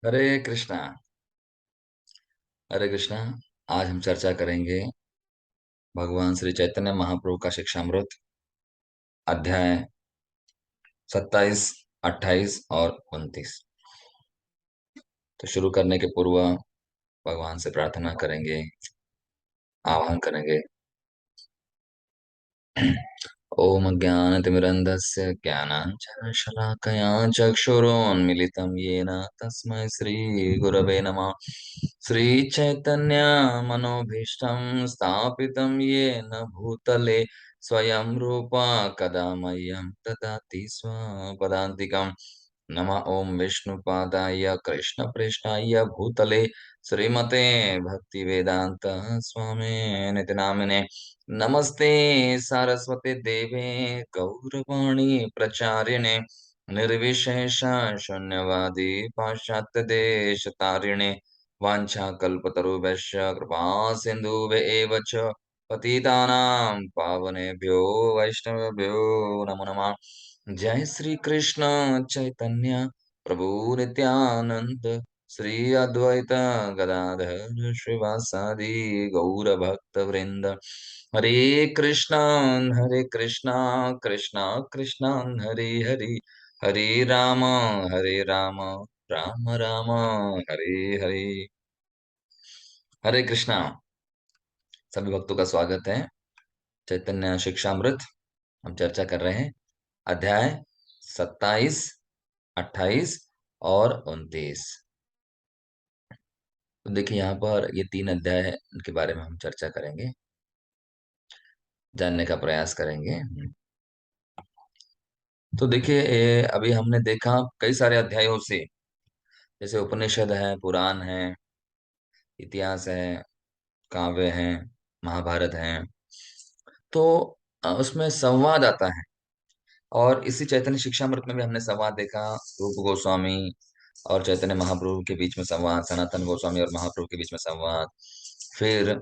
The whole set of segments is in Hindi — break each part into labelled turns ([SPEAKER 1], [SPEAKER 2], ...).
[SPEAKER 1] हरे कृष्णा। हरे कृष्णा। आज हम चर्चा करेंगे भगवान श्री चैतन्य महाप्रभु का शिक्षामृत अध्याय 27, 28 और 29। तो शुरू करने के पूर्व भगवान से प्रार्थना करेंगे, आह्वान करेंगे। ओम ज्ञानतिमिरन्धस्य ज्ञानाञ्जनशलाकया चक्षुरोन्मिलितं येन तस्मै श्रीगुरवे नमः। श्रीचैतन्यमनोभीष्टं स्थापितं येन भूतले स्वयं रूपा कदा मह्यं ददाति स्वपदान्तिकम्। नमः ओं विष्णुपादाय कृष्णप्रेष्ठाय भूतले श्रीमते भक्तिवेदान्त स्वामिनिति नामिने। नमस्ते सारस्वते देवे गौरवाणी प्रचारिणे निर्विशेष शून्यवादी पाश्चात्य देश तारिणे वाञ्छाकल्पतरुभ्यश्च कृपा सिन्धुभ्य च पतितानां पावनेभ्यो वैष्णवेभ्यो नमो नमः। जय श्री कृष्ण चैतन्य प्रभु नित्यानंद श्री अद्वैत गदाधर श्रीवासादि गौर भक्त वृंद। हरे कृष्णा कृष्णा कृष्णा हरे हरे, हरे राम राम राम हरे हरे। हरे कृष्णा। सभी भक्तों का स्वागत है। चैतन्य शिक्षामृत हम चर्चा कर रहे हैं, अध्याय 27, 28 और 29। तो देखिए यहाँ पर ये तीन अध्याय है, उनके बारे में हम चर्चा करेंगे, जानने का प्रयास करेंगे। तो देखिए अभी हमने देखा कई सारे अध्यायों से, जैसे उपनिषद है, पुराण है, इतिहास है, काव्य है, महाभारत है। तो उसमें संवाद आता है, और इसी चैतन्य शिक्षामृत में भी हमने संवाद देखा। रूप गोस्वामी और चैतन्य महाप्रभु के बीच में संवाद, सनातन गोस्वामी और महाप्रभु के बीच में संवाद। फिर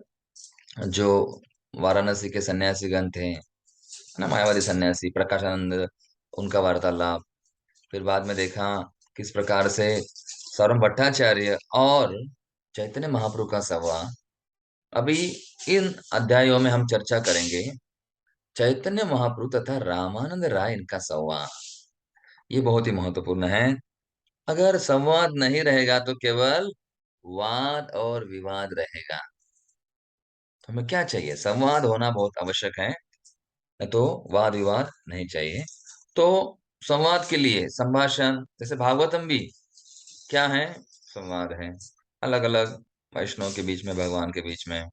[SPEAKER 1] जो वाराणसी के सन्यासीगण थे ना, मायावादी सन्यासी प्रकाशानंद, उनका वार्तालाप। फिर बाद में देखा किस प्रकार से सौरभ भट्टाचार्य और चैतन्य महाप्रभु का संवाद। अभी इन अध्यायों में हम चर्चा करेंगे चैतन्य महाप्रभु तथा रामानंद राय, इनका संवाद। ये बहुत ही महत्वपूर्ण है। अगर संवाद नहीं रहेगा तो केवल वाद और विवाद रहेगा। तो हमें क्या चाहिए? संवाद होना बहुत आवश्यक है, नहीं तो वाद विवाद नहीं चाहिए। तो संवाद के लिए संभाषण, जैसे भागवतम भी क्या है? संवाद है। अलग अलग वैष्णव के बीच में, भगवान के बीच में,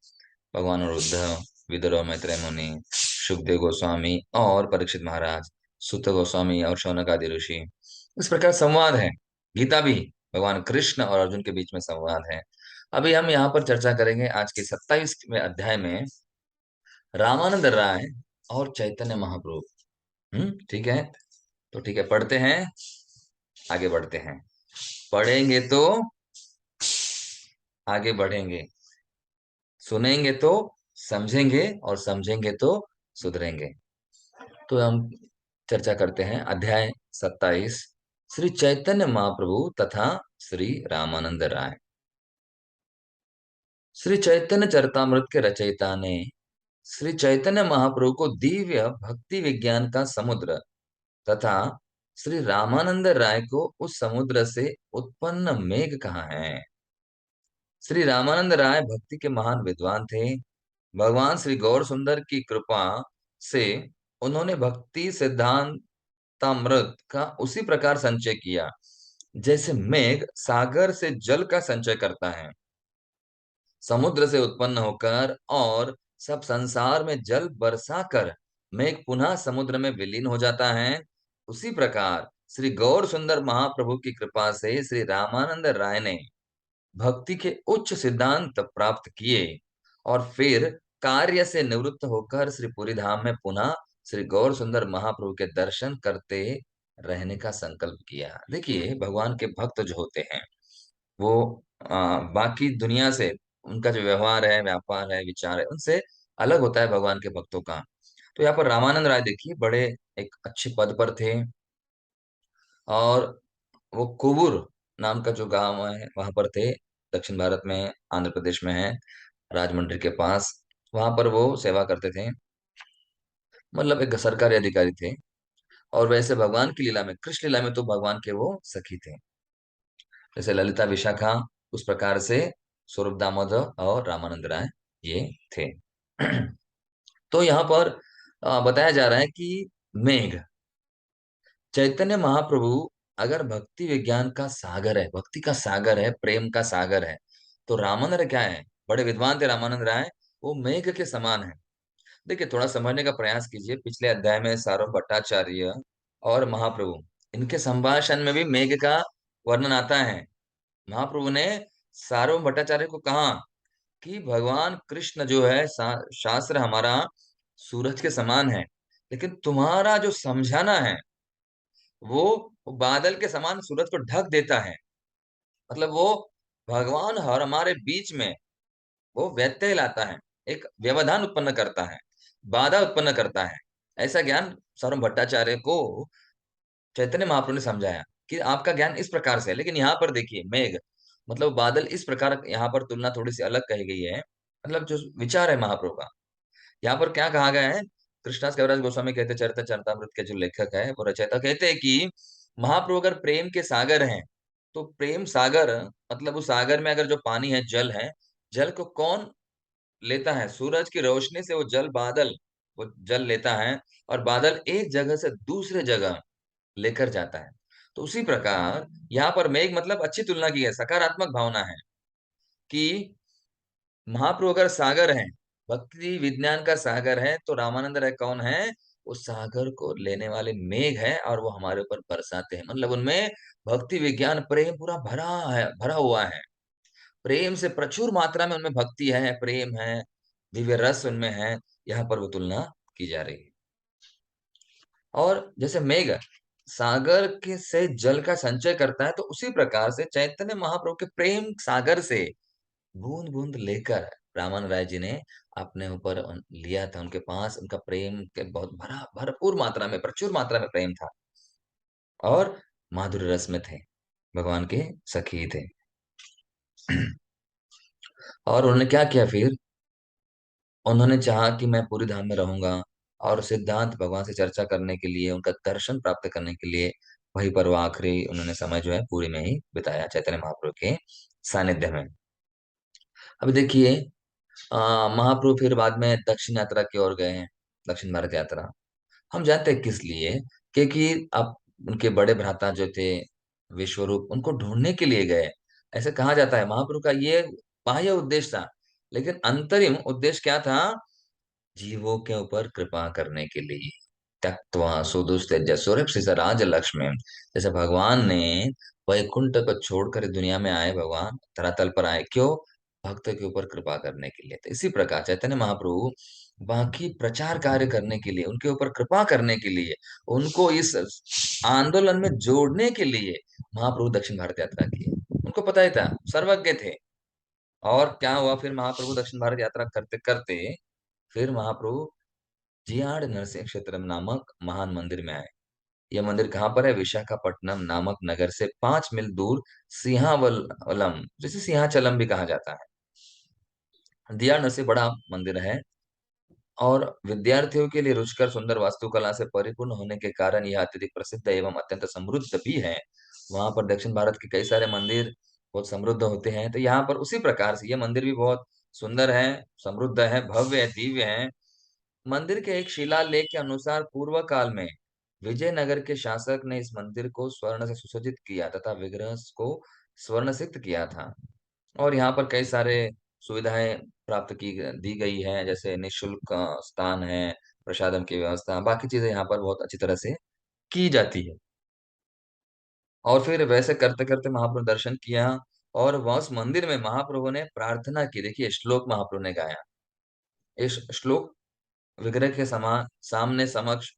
[SPEAKER 1] भगवान और उद्धव, विदुर मैत्रेय मुनि, सुखदेव गोस्वामी और परीक्षित महाराज, सुत गोस्वामी और शौनक आदि ऋषि, इस प्रकार संवाद है। गीता भी भगवान कृष्ण और अर्जुन के बीच में संवाद है। अभी हम यहाँ पर चर्चा करेंगे आज के 27वें अध्याय में रामानंद राय और चैतन्य महाप्रभु। ठीक है। तो ठीक है, पढ़ते हैं, आगे बढ़ते हैं। पढ़ेंगे तो आगे बढ़ेंगे, सुनेंगे तो समझेंगे, और समझेंगे तो सुधरेंगे। तो हम चर्चा करते हैं अध्याय 27, श्री चैतन्य महाप्रभु तथा श्री रामानंद राय। श्री चैतन्य चरितामृत के रचयिता ने श्री चैतन्य महाप्रभु को दिव्य भक्ति विज्ञान का समुद्र तथा श्री रामानंद राय को उस समुद्र से उत्पन्न मेघ कहा है। श्री रामानंद राय भक्ति के महान विद्वान थे। भगवान श्री गौर सुंदर की कृपा से उन्होंने भक्ति सिद्धांतामृत का उसी प्रकार संचय किया जैसे मेघ सागर से जल का संचय करता है, समुद्र से उत्पन्न होकर और सब संसार में जल बरसा कर मेघ पुनः समुद्र में विलीन हो जाता है। उसी प्रकार श्री गौर सुंदर महाप्रभु की कृपा से श्री रामानंद राय ने भक्ति के उच्च सिद्धांत प्राप्त किए और फिर कार्य से निवृत्त होकर श्री पुरी धाम में पुनः श्री गौर सुंदर महाप्रभु के दर्शन करते रहने का संकल्प किया। देखिए, भगवान के भक्त जो होते हैं वो बाकी दुनिया से, उनका जो व्यवहार है, व्यापार है, विचार है, उनसे अलग होता है भगवान के भक्तों का। तो यहाँ पर रामानंद राय देखिए, बड़े एक अच्छे पद पर थे, और वो कोवूर नाम का जो गांव है वहां पर थे, दक्षिण भारत में, आंध्र प्रदेश में है, राजमंड्री के पास। वहां पर वो सेवा करते थे, मतलब एक सरकारी अधिकारी थे। और वैसे भगवान की लीला में, कृष्ण लीला में तो भगवान के वो सखी थे, जैसे ललिता विशाखा, उस प्रकार से स्वरूप दामोदर और रामानंद राय ये थे। तो यहाँ पर बताया जा रहा है कि मेघ, चैतन्य महाप्रभु अगर भक्ति विज्ञान का सागर है, भक्ति का सागर है, प्रेम का सागर है, तो रामानंद क्या है, बड़े विद्वान थे रामानंद राय, वो मेघ के समान है। देखिए, थोड़ा समझने का प्रयास कीजिए। पिछले अध्याय में सारव भट्टाचार्य और महाप्रभु, इनके संभाषण में भी मेघ का वर्णन आता है। महाप्रभु ने सार्वभौम भट्टाचार्य को कहा कि भगवान कृष्ण जो है, शास्त्र हमारा सूरज के समान है, लेकिन तुम्हारा जो समझाना है वो बादल के समान सूरज को ढक देता है। मतलब वो भगवान हर हमारे बीच में वो व्यत्यय लाता है, एक व्यवधान उत्पन्न करता है, बाधा उत्पन्न करता है। ऐसा ज्ञान सार्वभौम भट्टाचार्य को चैतन्य महाप्रभु ने समझाया कि आपका ज्ञान इस प्रकार से है। लेकिन यहाँ पर देखिए, मेघ मतलब बादल, इस प्रकार यहाँ पर तुलना थोड़ी सी अलग कही गई है। मतलब जो विचार है महाप्रभु का, यहाँ पर क्या कहा गया है। कृष्णदास कविराज गोस्वामी कहते, चरित्र चरितामृत के जो लेखक है, वो रचयिता, कहते हैं कि महाप्रभु अगर प्रेम के सागर हैं, तो प्रेम सागर मतलब उस सागर में अगर जो पानी है, जल है, जल को कौन लेता है? सूरज की रोशनी से वो जल, बादल वो जल लेता है, और बादल एक जगह से दूसरे जगह लेकर जाता है। तो उसी प्रकार यहाँ पर मेघ मतलब अच्छी तुलना की है, सकारात्मक भावना है कि महाप्रभु अगर सागर है, भक्ति विज्ञान का सागर है, तो रामानंद राय कौन है? उस सागर को लेने वाले मेघ है, और वो हमारे ऊपर बरसाते हैं। मतलब उनमें भक्ति विज्ञान प्रेम पूरा भरा है, भरा हुआ है। प्रेम से प्रचुर मात्रा में उनमें भक्ति है, प्रेम है, दिव्य रस उनमें है। यहाँ पर वो तुलना की जा रही है। और जैसे मेघ सागर के से जल का संचय करता है, तो उसी प्रकार से चैतन्य महाप्रभु के प्रेम सागर से बूंद बूंद लेकर रामन राय जी ने अपने ऊपर लिया था। उनके पास उनका प्रेम के बहुत भरा, भरपूर मात्रा में, प्रचुर मात्रा में प्रेम था, और माधुर्य रस में थे, भगवान के सखी थे। और उन्होंने क्या किया फिर? उन्होंने चाहा कि मैं पूरी धाम में रहूंगा, और सिद्धांत भगवान से चर्चा करने के लिए, उनका दर्शन प्राप्त करने के लिए, वहीं पर वो आखिरी उन्होंने समय जो है पूरी में ही बिताया, चैतन्य महाप्रभु के सानिध्य में। अभी देखिए, महाप्रभु फिर बाद में दक्षिण यात्रा की ओर गए हैं, दक्षिण भारत यात्रा। हम जानते हैं किस लिए, क्योंकि अब उनके बड़े भ्राता जो थे विश्वरूप, उनको ढूंढने के लिए गए। ऐसे कहा जाता है महाप्रभु का ये बाह्य उद्देश्य था, लेकिन अंतरिम उद्देश्य क्या था? जीवों के ऊपर कृपा करने के लिए। त्यक्त्वा सुदुस्त्यज सुरक्षित राज लक्ष्मी, जैसे भगवान ने वैकुंठ को छोड़कर दुनिया में आए, भगवान धरातल पर आए, क्यों? भक्त के ऊपर कृपा करने के लिए। तो इसी प्रकार चैतन्य महाप्रभु बाकी प्रचार कार्य करने के लिए, उनके ऊपर कृपा करने के लिए, उनको इस आंदोलन में जोड़ने के लिए महाप्रभु दक्षिण भारत यात्रा की। उनको पता ही था, सर्वज्ञ थे। और क्या हुआ फिर? महाप्रभु दक्षिण भारत यात्रा करते करते फिर महाप्रभु जियाड़ नरसिंह क्षेत्र नामक महान मंदिर में आए। यह मंदिर कहाँ पर है? विशाखापट्टनम नामक नगर से 5 मील दूर, सिंहावलम, जिसे सिंहाचलम भी कहा जाता है। दियाड़ नरसिंह बड़ा मंदिर है, और विद्यार्थियों के लिए रुचिकर सुंदर वास्तुकला से परिपूर्ण होने के कारण यह अत्यधिक प्रसिद्ध एवं अत्यंत समृद्ध भी है। वहां पर दक्षिण भारत के कई सारे मंदिर बहुत समृद्ध होते हैं, तो यहाँ पर उसी प्रकार से यह मंदिर भी बहुत सुंदर है, समृद्ध है, भव्य है, दिव्य है। मंदिर के एक शिलालेख के अनुसार पूर्व काल में विजयनगर के शासक ने इस मंदिर को स्वर्ण से सुसज्जित किया तथा विग्रह को स्वर्णसिक्त किया था। और यहाँ पर कई सारे सुविधाएं प्राप्त की दी गई है, जैसे निशुल्क स्थान है, प्रसादम की व्यवस्था, बाकी चीजें यहाँ पर बहुत अच्छी तरह से की जाती है। और फिर वैसे करते करते महाप्रभु दर्शन किया, और वह उस मंदिर में महाप्रभु ने प्रार्थना की। देखिए, श्लोक महाप्रभु ने गाया। इस श्लोक विग्रह के समान सामने समक्ष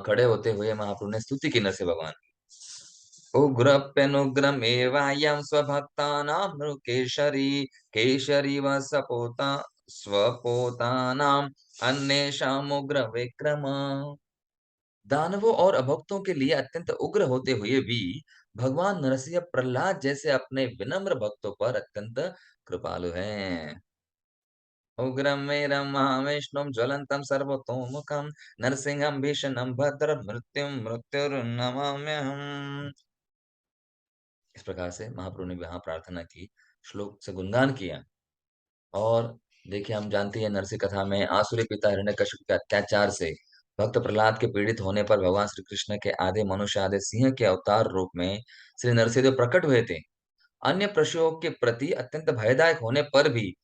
[SPEAKER 1] खड़े होते हुए महाप्रभु ने स्तुति की नरसिंह भगवान की। उग्रप्यनुग्रमेवायं स्वभक्तानां नृकेशरी, केशरीव सपोता स्वपोतानाम् अन्येषामुग्र विक्रम। दानवों और अभक्तों के लिए अत्यंत उग्र होते हुए भी भगवान नरसिंह प्रहलाद जैसे अपने विनम्र भक्तों पर अत्यंत कृपालु हैं। उग्रं वीरं महाविष्णुं ज्वलंतं सर्वतोमुखं नरसिंहं भीषणं भद्रं मृत्युं मृत्युर्नमाम्यहम्। इस प्रकार से महाप्रभु ने वहाँ प्रार्थना की, श्लोक से गुणगान किया। और देखिए हम जानते हैं नरसिंह कथा में आसुरी पिता हिरण्यकशिपु के अत्याचार से भक्त प्रहलाद के पीड़ित होने पर भगवान श्री कृष्ण के आधे मनुष्य आधे सिंह के अवतार रूप में श्री नरसिंहदेव प्रकट हुए थे। अन्य पशुओं के प्रति अत्यंत भयदायक होने पर भी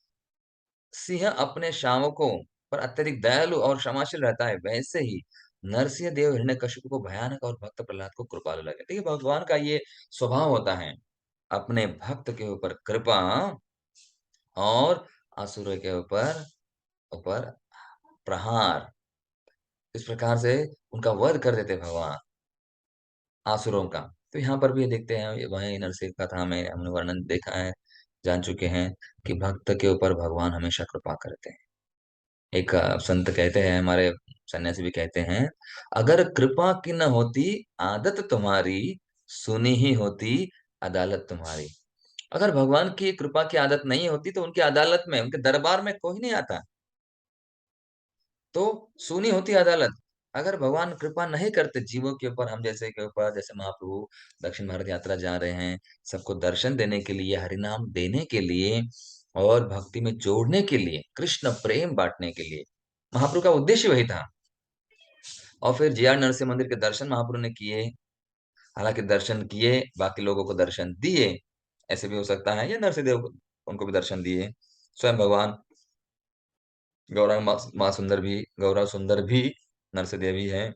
[SPEAKER 1] सिंह अपने शावकों पर अत्यधिक दयालु और क्षमाशील रहता है, वैसे ही नरसिंह देव हिरण्यकशिपु को भयानक और भक्त प्रहलाद को कृपालु लगे। देखिए भगवान का ये स्वभाव होता है, अपने भक्त के ऊपर कृपा और असुरों के ऊपर ऊपर प्रहार। इस प्रकार से उनका वध कर देते भगवान, आसुरों का। तो यहाँ पर भी ये देखते हैं, वहीं नरसिंह कथा में हमने वर्णन देखा है, जान चुके हैं कि भक्त के ऊपर भगवान हमेशा कृपा करते हैं। एक संत कहते हैं, हमारे सन्यासी भी कहते हैं, "अगर कृपा की न होती आदत तुम्हारी, सुनी ही होती अदालत तुम्हारी।" अगर भगवान की कृपा की आदत नहीं होती, तो उनकी अदालत में, उनके दरबार में कोई नहीं आता। तो सुनी होती अदालत। अगर भगवान कृपा नहीं करते जीवों के ऊपर, हम जैसे के ऊपर, जैसे महाप्रभु दक्षिण भारत यात्रा जा रहे हैं, सबको दर्शन देने के लिए, हरिनाम देने के लिए और भक्ति में जोड़ने के लिए, कृष्ण प्रेम बाँटने के लिए। महाप्रभु का उद्देश्य वही था। और फिर जीआर नरसिंह मंदिर के दर्शन महाप्रभु ने किए। हालाँकि दर्शन किए, बाकी लोगों को दर्शन दिए। ऐसे भी हो सकता है या नरसिंह देव को उनको भी दर्शन दिए। स्वयं भगवान गौरा सुंदर भी नरसिंह देव ही हैं।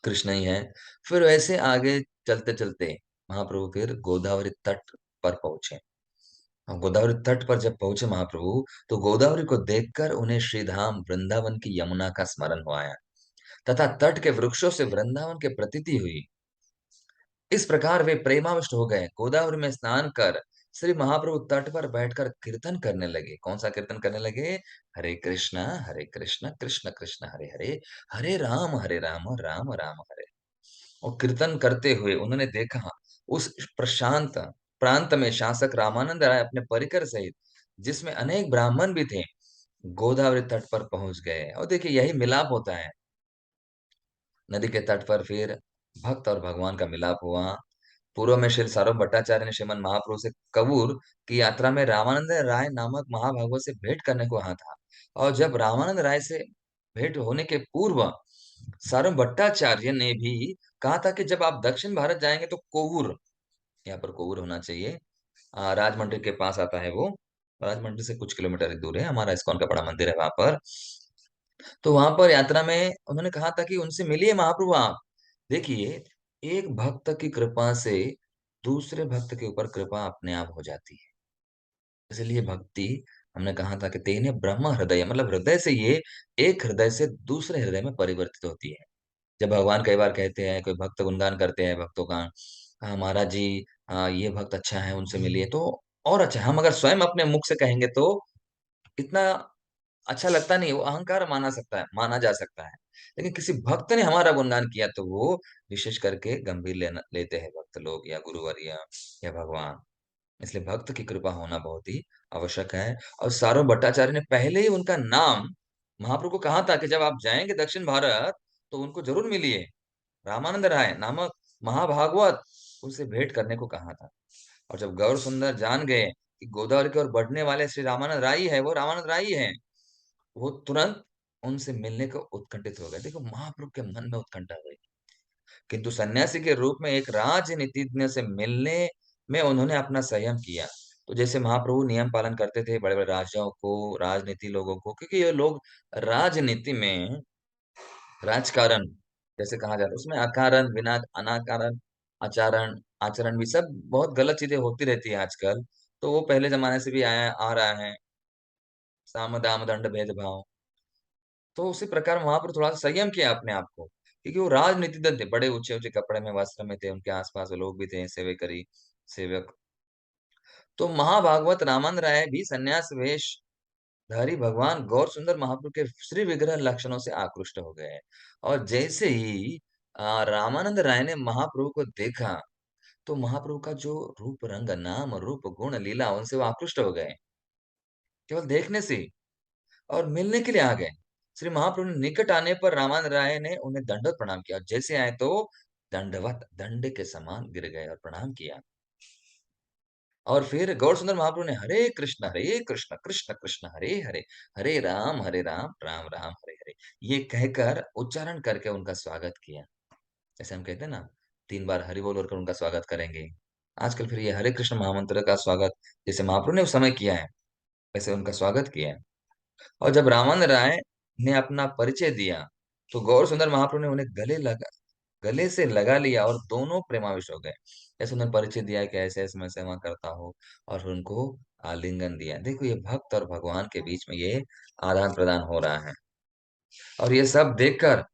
[SPEAKER 1] कृष्ण ही हैं। फिर वैसे आगे चलते-चलते महाप्रभु फिर गोदावरी तट पर पहुँचे। गोदावरी तट पर जब पहुँचे महाप्रभु, तो गोदावरी को देखकर उन्हें श्रीधाम वृंदावन की यमुना का स्मरण हो आया तथा तट के वृक्षों से वृंदावन की प्रतीति हुई। इस प्रकार वे प्रेमाविष्ट हो गए। गोदावरी में स्नान कर श्री महाप्रभु तट पर बैठकर कीर्तन करने लगे। कौन-सा कीर्तन करने लगे? हरे कृष्ण, कृष्ण कृष्ण हरे हरे, हरे राम, राम राम हरे। और कीर्तन करते हुए उन्होंने देखा उस प्रशांत प्रांत में शासक रामानंद राय अपने परिकर सहित, जिसमें अनेक ब्राह्मण भी थे, गोदावरी तट पर पहुंच गए। और देखिए यही मिलाप होता है। नदी के तट पर फिर भक्त और भगवान का मिलाप हुआ। पूर्व में श्री सार्वभौम भट्टाचार्य ने श्रीमद् महाप्रभु से कबूर की यात्रा में रामानंद राय नामक महाभागवत से भेंट करने को कहा था। और जब रामानंद राय से भेंट होने के पूर्व सार्वभौम भट्टाचार्य ने भी कहा था कि जब आप दक्षिण भारत जाएंगे तो कोवूर, यहाँ पर कोवूर होना चाहिए, राजमंड्री के पास आता है वो। राजमंड्री से कुछ किलोमीटर ही दूर है, हमारा इस्कॉन का बड़ा मंदिर है वहां पर। तो वहां पर यात्रा में उन्होंने कहा था कि उनसे मिलिए महाप्रभु आप। देखिए, एक भक्त की कृपा से दूसरे भक्त के ऊपर कृपा अपने आप हो जाती है। इसलिए भक्ति, हमने कहा था कि तेने ब्रह्म हृदय, मतलब हृदय से ये एक हृदय से दूसरे हृदय में परिवर्तित होती है। जब भगवान कई बार कहते हैं, कोई भक्त गुणगान करते हैं भक्तों का, "हाँ, महाराज जी, ये भक्त अच्छा है, उनसे मिलिए।" तो और अच्छा, हम अगर स्वयं अपने मुख से कहेंगे तो इतना अच्छा लगता नहीं है, वो अहंकार माना जा सकता है। लेकिन किसी भक्त ने हमारा गुणगान किया तो वो विशेष करके गंभीर लेते हैं भक्त लोग या गुरुवर या भगवान। इसलिए भक्त की कृपा होना बहुत ही आवश्यक है। और सार्वभौम भट्टाचार्य ने पहले ही उनका नाम महाप्रभु को कहा था कि जब आप जाएँगे दक्षिण भारत, तो उनको ज़रूर मिलिए। रामानंद राय नामक महाभागवत, उनसे भेंट करने को कहा था। और जब गौर सुंदर जान गए कि गोदावरी की ओर बढ़ने वाले श्री रामानंद राय ही है, वो रामानंद राय ही हैं, वो तुरंत उनसे मिलने को उत्कंठित हो गए। देखो महाप्रभु के मन में उत्कंठा हुई, किंतु सन्यासी के रूप में एक राजनीतिज्ञ से मिलने में उन्होंने अपना संयम किया। तो जैसे महाप्रभु नियम पालन करते थे बड़े-बड़े राजाओं को, राजनीति लोगों को, क्योंकि ये लोग राजनीति में राजकारण जैसे कहा जाता है, उसमें अकारण, बिना अनाकारण आचरण आचरण भी सब बहुत गलत चीज़ें होती रहती है आजकल। तो वो पहले ज़माने से भी आ रहा है, साम, दाम, दंड, भेदभाव। तो उसी प्रकार वहाँ पर थोड़ा-सा संयम किया अपने आप को, क्योंकि वो राजनीतिज्ञ थे, बड़े ऊँचे-ऊँचे कपड़े में, वस्त्र में थे, उनके आस-पास लोग भी थे, सेवक। तो महाभागवत रामानंद राय भी सन्यास वेशधारी भगवान गौर सुंदर महाप्रभु के श्री विग्रह लक्षणों से आकृष्ट हो गए। और जैसे ही रामानंद राय ने महाप्रभु को देखा, तो महाप्रभु का जो रूप, रंग, नाम, रूप, गुण, लीला उनसे वो आकृष्ट हो गए। केवल देखने से ही और मिलने के लिए आ गए। श्री महाप्रभु ने निकट आने पर रामानंद राय ने उन्हें दंडवत प्रणाम किया। जैसे आए तो दंडवत, दंड के समान गिर गए और प्रणाम किया। और फिर गौर सुंदर महाप्रभु ने हरे कृष्ण कृष्ण कृष्ण हरे हरे, हरे राम राम राम हरे हरे, ये कहकर उच्चारण करके उनका स्वागत किया। जैसे हम कहते हैं ना, 3 बार हरि बोल कर उनका स्वागत करेंगे। आजकल फिर ये हरे कृष्ण महामंत्र का स्वागत जैसे महाप्रभु ने उस समय किया है, वैसे उनका स्वागत किया है। और जब रामानंद राय ने अपना परिचय दिया, तो गौर सुंदर महाप्रभु ने उन्हें गले से लगा लिया और दोनों प्रेमाविष्ट हो गए। ऐसे उन्हें परिचय दिया कि ऐसे-ऐसे मैं सेवा करता हूँ और फिर उनको आलिंगन दिया। देखो ये भक्त और भगवान के बीच में ये आदान-प्रदान हो रहा है। और ये सब देखकर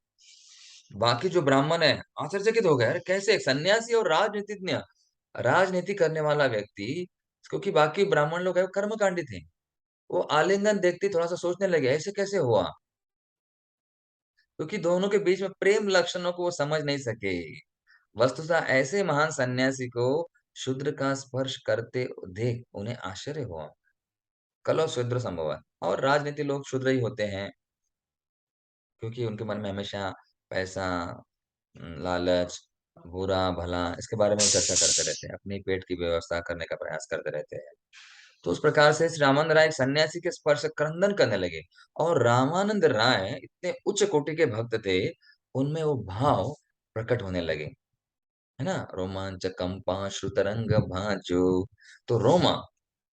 [SPEAKER 1] बाकी जो ब्राह्मण है आश्चर्यचकित हो गए। अरे कैसे एक सन्यासी और राजनीतिज्ञ, राजनीति करने वाला व्यक्ति, क्योंकि बाकी ब्राह्मण लोग है कर्मकांडी थे। वो आलिंगन देखते ही थोड़ा-सा सोचने लगे, ऐसे कैसे हुआ? क्योंकि दोनों के बीच में प्रेम लक्षणों को वो समझ नहीं सके। वस्तुतः ऐसे महान सन्यासी को शूद्र का स्पर्श करते देख उन्हें आश्चर्य हुआ। कलो शूद्र संभव और राजनीति लोग शूद्र ही होते हैं, क्योंकि उनके मन में हमेशा पैसा, लालच, बुरा-भला इसके बारे में चर्चा करते रहते हैं, अपने पेट की व्यवस्था करने का प्रयास करते रहते हैं। तो उस प्रकार से श्री रामानंद राय एक सन्यासी के स्पर्श से क्रंदन करने लगे और रामानंद राय इतने उच्च कोटि के भक्त थे, उनमें वो भाव प्रकट होने लगे, है ना? रोमांच कंपा श्रुतरंग भांजो, तो रोमा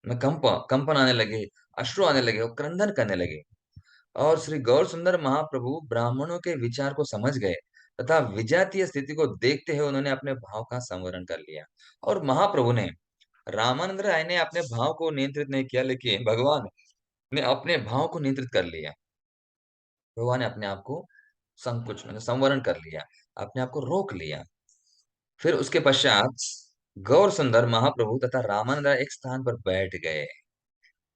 [SPEAKER 1] में कंपन आने लगे, अश्रु आने लगे और क्रंदन करने लगे। और श्री गौर सुंदर महाप्रभु ब्राह्मणों के विचार को समझ गए तथा विजातीय स्थिति को देखते हुए उन्होंने अपने भाव का संवरण कर लिया। और महाप्रभु ने, रामानंद राय ने अपने भाव को नियंत्रित नहीं किया, लेकिन भगवान ने अपने भाव को नियंत्रित कर लिया। भगवान ने अपने आप को संकुच मतलब संवरण कर लिया, अपने आप को रोक लिया। फिर उसके पश्चात गौर सुंदर महाप्रभु तथा रामानंद राय एक स्थान पर बैठ गए।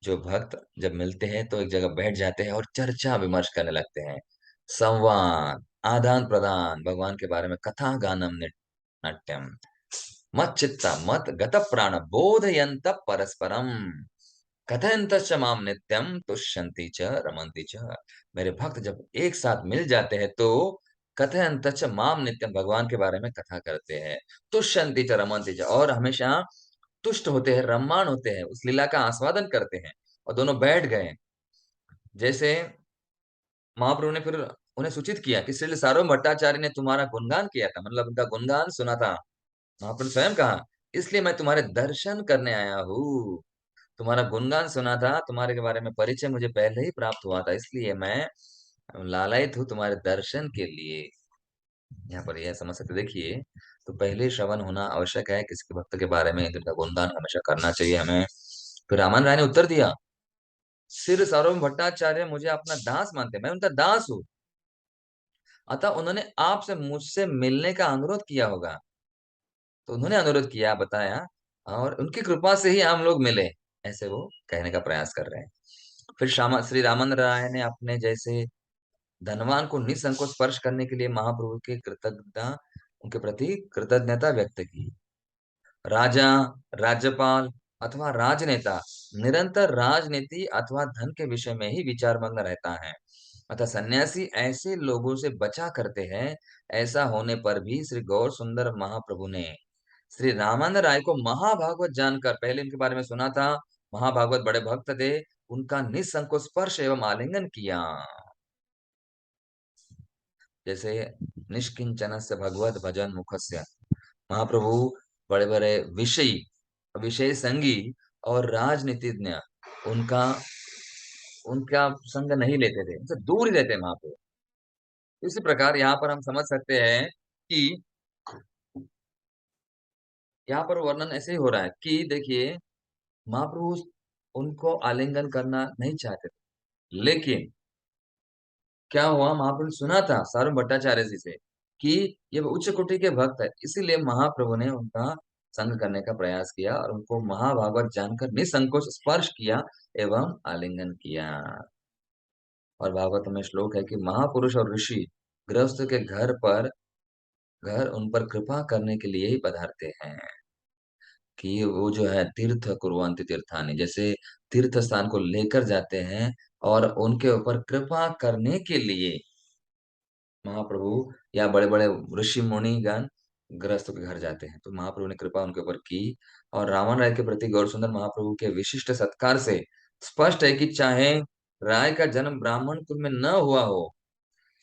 [SPEAKER 1] जो भक्त जब मिलते हैं तो एक जगह बैठ जाते हैं और चर्चा विमर्श करने लगते हैं। संवाद, आदान-प्रदान, भगवान के बारे में कथा गानम नाट्यम, मच्चित्ता मत गत प्राण बोधयन्त परस्परम, कथयन्तश्च माम नित्यम तुष्यन्ति च रमन्ति च। मेरे भक्त जब एक साथ मिल जाते हैं तो कथयन्तश्च माम नित्यम, भगवान के बारे में कथा करते हैं। तुष्यन्ति च रमन्ति च, और हमेशा तुष्ट होते हैं, रम्माण होते हैं, उस लीला का आस्वादन करते हैं। और दोनों बैठ गए। जैसे महाप्रभु ने फिर उन्हें सूचित किया कि श्री सार्वभौम भट्टाचार्य ने तुम्हारा गुणगान किया था, मतलब उनका गुणगान सुना था। महाप्रभु ने स्वयं कहा, इसलिए मैं तुम्हारे दर्शन करने आया हूँ। तुम्हारा गुणगान सुना था, तुम्हारे के बारे में परिचय मुझे पहले ही प्राप्त हुआ था, इसलिए मैं लालायित हूँ तुम्हारे दर्शन के लिए। यहाँ पर यह समझ सकते देखिए, तो पहले श्रवण होना आवश्यक है किसी के भक्त के बारे में, जिनका गुणगान हमेशा करना चाहिए हमें। फिर रामन राय ने उत्तर दिया, श्री सार्वभौम भट्टाचार्य मुझे अपना दास मानते हैं, मैं उनका दास हूँ। अतः उन्होंने आपसे मुझसे मिलने का अनुरोध किया होगा। तो उन्होंने अनुरोध किया, बताया, और उनकी कृपा से ही हम लोग मिले। ऐसे वो कहने का प्रयास कर रहे हैं। फिर श्री रामन राय ने अपने जैसे धनवान को निसंकोच स्पर्श करने के लिए महाप्रभु के कृतज्ञता उनके प्रति कृतज्ञता व्यक्त की। राजा, राज्यपाल अथवा राजनेता निरंतर राजनीति अथवा धन के विषय में ही विचारमग्न रहता है। अतः सन्यासी ऐसे लोगों से बचा करते हैं। ऐसा होने पर भी श्री गौर सुंदर महाप्रभु ने श्री रामानंद राय को महाभागवत जानकर, पहले इनके बारे में सुना था, महाभागवत बड़े भक्त थे, उनका निसंकोच स्पर्श एवं आलिंगन किया। जैसे निष्किंचनस्य भगवत भजन मुखस्य, महाप्रभु बड़े-बड़े विषयी, विषय संगी और राजनीतिज्ञ उनका उनका संग नहीं लेते थे, उनसे दूर ही रहते महाप्रभु। इसी प्रकार यहाँ पर हम समझ सकते हैं कि यहाँ पर वर्णन ऐसे ही हो रहा है कि देखिए, महाप्रभु उनको आलिंगन करना नहीं चाहते थे। लेकिन क्या हुआ, महाप्रभु ने सुना था सारूण भट्टाचार्य जी से कि ये उच्च कोटि के भक्त है, इसीलिए महाप्रभु ने उनका संग करने का प्रयास किया और उनको महाभागवत जानकर निसंकोच स्पर्श किया एवं आलिंगन किया। और भागवत में श्लोक है कि महापुरुष और ऋषि गृहस्थ के घर पर घर उन पर कृपा करने के लिए ही पधारते हैं कि वो जो है तीर्थ कुर्वन्ति तीर्थानि जैसे तीर्थ स्थान को लेकर जाते हैं और उनके ऊपर कृपा करने के लिए महाप्रभु या बड़े-बड़े ऋषि मुनिगण गृहस्थों के घर जाते हैं। तो महाप्रभु ने कृपा उनके ऊपर की और रावण राय के प्रति गौरसुंदर महाप्रभु के विशिष्ट सत्कार से स्पष्ट है कि चाहे राय का जन्म ब्राह्मण कुल में न हुआ हो,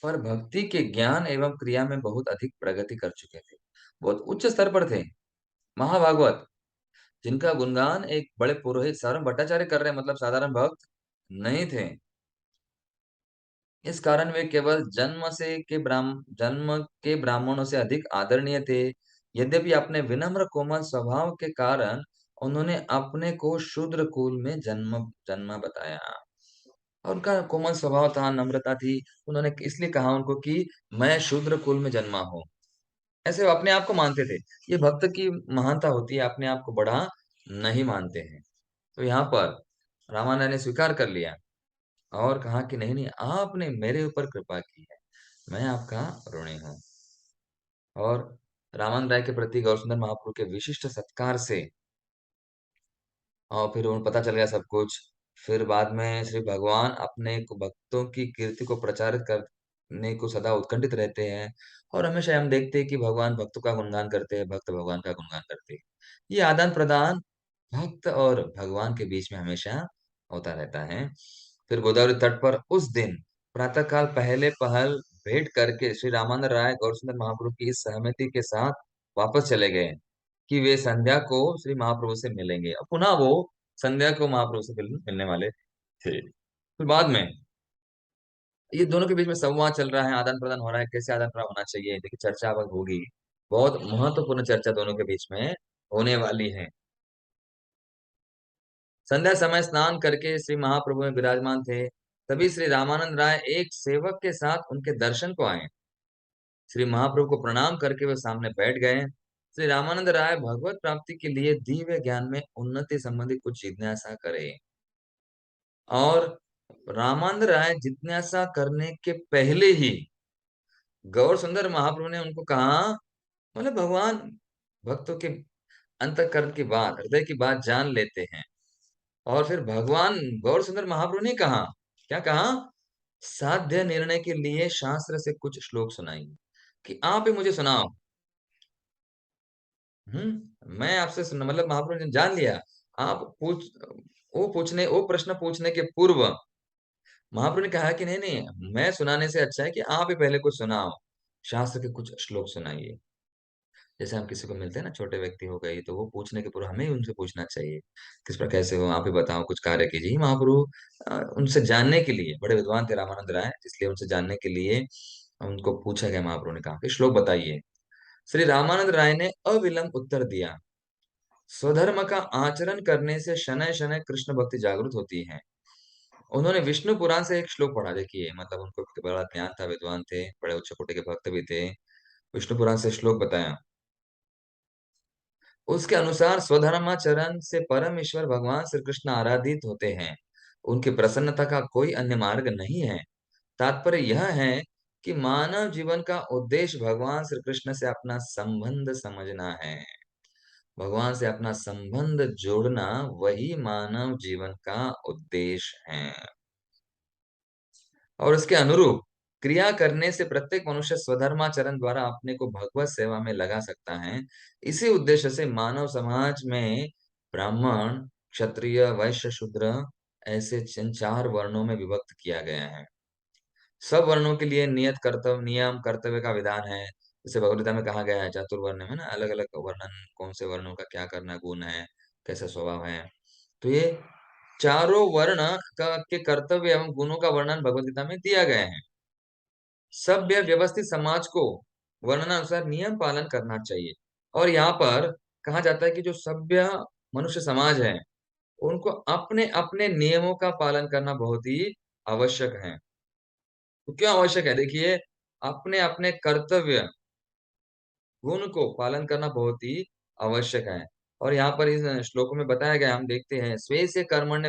[SPEAKER 1] पर भक्ति के ज्ञान एवं क्रिया में बहुत अधिक प्रगति कर चुके थे। बहुत उच्च स्तर पर थे। महाभागवत जिनका गुणगान एक बड़े पुरोहित सारंग भट्टाचार्य कर रहे हैं मतलब साधारण भक्त नहीं थे। इस कारण वे केवल जन्म के ब्राह्मणों से अधिक आदरणीय थे। यद्यपि अपने विनम्र कोमल स्वभाव के कारण उन्होंने अपने को शूद्र कुल में जन्मा बताया। और उनका कोमल स्वभाव था, नम्रता थी। उन्होंने इसलिए कहा उनको कि मैं शूद्र कुल में जन्मा हूँ। ऐसे वो अपने आप को मानते थे। ये भक्त की महानता होती है, अपने आप को बड़ा नहीं मानते हैं। तो यहाँ पर रामानंद ने स्वीकार कर लिया और कहा कि नहीं, नहीं आपने मेरे ऊपर कृपा की है। मैं आपका ऋणी हूँ। और रामानंद राय के प्रति गौरसुंदर महाप्रभु के विशिष्ट सत्कार से और फिर उन्हें पता चल गया सब कुछ। फिर बाद में श्री भगवान अपने को भक्तों की कीर्ति को प्रचारित करने को सदा उत्कंठित रहते हैं और हमेशा हम देखते हैं कि भगवान भक्तों का गुणगान करते हैं, भक्त भगवान का गुणगान करते हैं। ये आदान-प्रदान भक्त और भगवान के बीच में हमेशा होता रहता है। फिर गोदावरी तट पर उस दिन प्रातः काल पहले पहल भेंट करके श्री रामानंद राय गौरसुंदर महाप्रभु की इस सहमति के साथ वापस चले गए कि वे संध्या को श्री महाप्रभु से मिलेंगे। अब पुनः वो संध्या को महाप्रभु से मिलने वाले थे। फिर बाद में ये दोनों के बीच में संवाद चल रहा है, आदान-प्रदान हो रहा है, कैसे आदान-प्रदान होना चाहिए, देखिए चर्चा अब होगी। बहुत महत्वपूर्ण चर्चा दोनों के बीच में होने वाली है। संध्या समय स्नान करके श्री महाप्रभु में विराजमान थे। तभी श्री रामानंद राय एक सेवक के साथ उनके दर्शन को आए। श्री महाप्रभु को प्रणाम करके वे सामने बैठ गए। श्री रामानंद राय भगवत प्राप्ति के लिए दिव्य ज्ञान में उन्नति संबंधी कुछ जिज्ञासा करे और रामानंद राय जिज्ञासा करने के पहले ही गौर सुंदर महाप्रभु ने उनको कहा मतलब भगवान भक्तों के अंतःकरण की बात, हृदय की बात जान लेते हैं। और फिर भगवान गौर सुंदर महाप्रभु ने कहा, क्या कहा? साध्य निर्णय के लिए शास्त्र से कुछ श्लोक सुनाइए, कि आप ही मुझे सुनाओ। मैं आपसे सुन मतलब महाप्रभु ने जान लिया। आप पूछ वो प्रश्न पूछने के पूर्व महाप्रभु ने कहा कि नहीं, मैं सुनाने से अच्छा है कि आप ही पहले कुछ सुनाओ। शास्त्र के कुछ श्लोक सुनाइए। जैसे हम किसी को मिलते हैं ना, छोटे व्यक्ति हो गए, तो वो पूछने के पूर्व हमें ही उनसे पूछना चाहिए, किस प्रकार कैसे हो? आप ही बताओ, कुछ कार्य कीजिए। महाप्रभु उनसे जानने के लिए बड़े विद्वान थे रामानंद राय, इसलिए उनसे जानने के लिए उनको पूछा गया, महाप्रभु ने कहा कि श्लोक बताइए। श्री रामानंद राय ने अविलंब उत्तर दिया, स्वधर्म का आचरण करने से शनैः-शनैः कृष्ण भक्ति जागृत होती है। उन्होंने विष्णु पुराण से एक श्लोक पढ़ा, देखिए मतलब उनको बड़ा ज्ञान था, विद्वान थे, बड़े उच्च कोटि के भक्त भी थे। विष्णु पुराण से श्लोक बताया। उसके अनुसार स्वधर्माचरण से परम ईश्वर भगवान श्री कृष्ण आराधित होते हैं। उनकी प्रसन्नता का कोई अन्य मार्ग नहीं है। तात्पर्य यह है कि मानव जीवन का उद्देश्य भगवान श्री कृष्ण से अपना संबंध समझना है। भगवान से अपना संबंध जोड़ना वही मानव जीवन का उद्देश्य है। और उसके अनुरूप क्रिया करने से प्रत्येक मनुष्य स्वधर्माचरण द्वारा अपने को भगवत सेवा में लगा सकता है। इसी उद्देश्य से मानव समाज में ब्राह्मण, क्षत्रिय, वैश्य, शूद्र ऐसे जिन 4 वर्णों में विभक्त किया गया है। सब वर्णों के लिए नियत कर्तव्य नियम कर्तव्य का विधान है। जैसे भगवद गीता में कहा गया है चातुर्वर्ण में ना अलग-अलग वर्णन कौन से वर्णों का क्या करना गुण है, कैसा स्वभाव है। तो ये चारों वर्ण का के कर्तव्य एवं गुणों का वर्णन भगवद गीता में दिया गया है। सभ्य व्यवस्थित समाज को वर्णनानुसार नियम पालन करना चाहिए और यहाँ पर कहा जाता है कि जो सभ्य मनुष्य समाज है, उनको अपने-अपने नियमों का पालन करना बहुत ही आवश्यक है। तो क्यों आवश्यक है? देखिए, अपने-अपने कर्तव्य, गुण को पालन करना बहुत ही आवश्यक है और यहाँ पर इस श्लोक में बताया गया हम देखते हैं, स्वे से कर्मण्य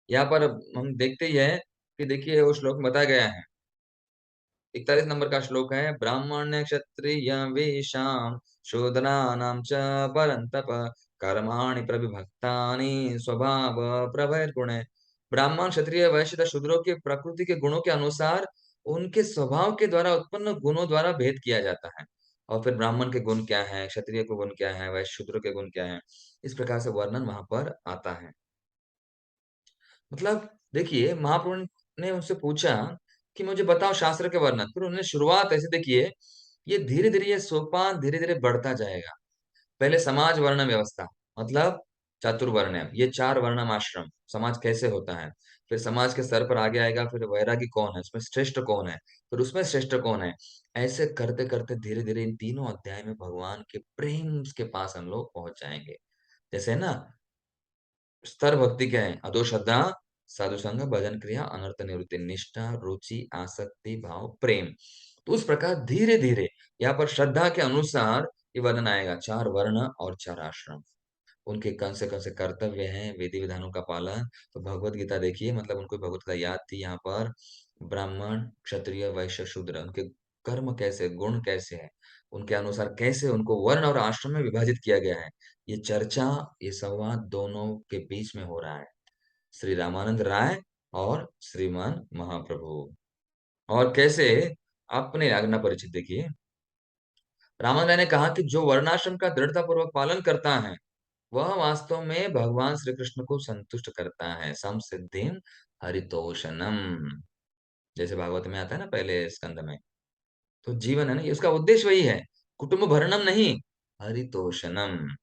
[SPEAKER 1] यहाँ पर हम देखते ही हैं कि देखिए वो श्लोक में बताया गया है 41 नंबर का श्लोक है, ब्राह्मण्य क्षत्रिय वेशाम शूद्राणाम च परंतप कर्माणि प्रविभक्तानि स्वभाव प्रभैर्गुणे। ब्राह्मण क्षत्रिय वैश्य तथा शूद्रों के प्रकृति के गुणों के अनुसार उनके स्वभाव के द्वारा उत्पन्न गुणों द्वारा भेद किया जाता है। और फिर ब्राह्मण के गुण क्या है, क्षत्रिय के गुण क्या है, वैश्य शूद्र के गुण क्या है, इस प्रकार से वर्णन वहां पर आता है। मतलब देखिए, महाप्रभु ने उनसे पूछा कि मुझे बताओ शास्त्र के वर्णन। फिर उन्होंने शुरुआत ऐसे देखिए, ये धीरे-धीरे ये सोपान धीरे-धीरे बढ़ता जाएगा। पहले समाज वर्ण व्यवस्था, मतलब चातुर्वर्ण्य, ये 4 वर्णम आश्रम, समाज कैसे होता है। फिर समाज के स्तर पर आगे आएगा, फिर वैरागी कौन है, उसमें श्रेष्ठ कौन है, फिर उसमें श्रेष्ठ कौन है। ऐसे करते-करते धीरे-धीरे इन तीनों अध्याय में भगवान के प्रेम के पास हम लोग पहुँच जाएँगे। जैसे ना स्तर भक्ति क्या है? अधो श्रद्धा, साधु संग, भजन क्रिया, अनर्थ निवृत्ति, निष्ठा, रुचि, आसक्ति, भाव, प्रेम। तो उस प्रकार धीरे-धीरे यहाँ पर श्रद्धा के अनुसार ये वर्णन आएगा, 4 वर्ण और 4 आश्रम। उनके कौन से कर्तव्य हैं, विधि-विधानों का पालन। तो भगवत गीता देखिए, मतलब उनको भगवत गीता याद थी। यहाँ पर ब्राह्मण, क्षत्रिय, वैश्य, शूद्र उनके कर्म कैसे, गुण कैसे हैं, उनके अनुसार कैसे उनको वर्ण और आश्रम में विभाजित किया गया है। ये चर्चा, ये संवाद दोनों के बीच में हो रहा है। श्री रामानंद राय और श्रीमान महाप्रभु। और कैसे अपने आज्ञा परिचित देखिए, रामानंद राय ने कहा कि जो वर्णाश्रम का दृढ़तापूर्वक पालन करता है, वह वास्तव में भगवान श्री कृष्ण को संतुष्ट करता है। संसिद्धिम हरितोषणम, जैसे भागवत में आता है ना पहले स्कंद में। तो जीवन है ना, ये उसका उद्देश्य वही है, कुटुंब भरणम नहीं, हरितोषणम।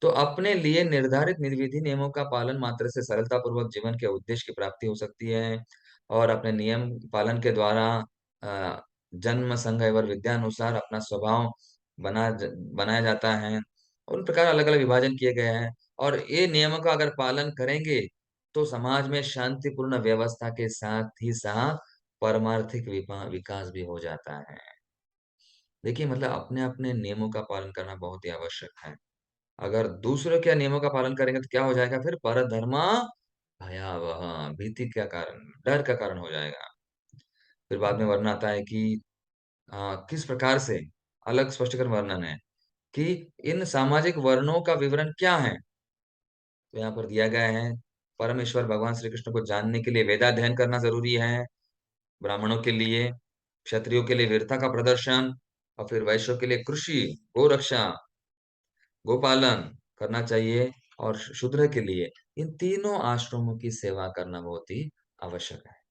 [SPEAKER 1] तो अपने लिए निर्धारित विधि नियमों का पालन मात्र से सरलतापूर्वक जीवन के उद्देश्य की प्राप्ति हो सकती है। और अपने नियम पालन के द्वारा अ, जन्म संग एवं विद्या अनुसार अपना स्वभाव बनाया जाता है। उन प्रकार अलग-अलग विभाजन किए गए हैं और ये नियमों का अगर पालन करेंगे, तो समाज में शांतिपूर्ण व्यवस्था के साथ ही साथ पारमार्थिक विकास भी हो जाता है। देखिए, मतलब अपने-अपने नियमों का पालन करना बहुत ही आवश्यक है। अगर दूसरों के नियमों का पालन करेंगे तो क्या हो जाएगा फिर? परधर्मा भयावह, भीति का कारण, डर का कारण हो जाएगा। फिर बाद में वर्णन आता है कि किस प्रकार से अलग स्पष्टीकरण वर्णन है कि इन सामाजिक वर्णों का विवरण क्या है? तो यहाँ पर दिया गया है, परमेश्वर भगवान श्री कृष्ण को जानने के लिए वेदाध्ययन करना ज़रूरी है, ब्राह्मणों के लिए, क्षत्रियों के लिए वीरता का प्रदर्शन और फिर वैश्यों के लिए कृषि, गो-रक्षा, गोपालन करना चाहिए और शूद्र के लिए इन तीनों आश्रमों की सेवा करना बहुत ही आवश्यक है।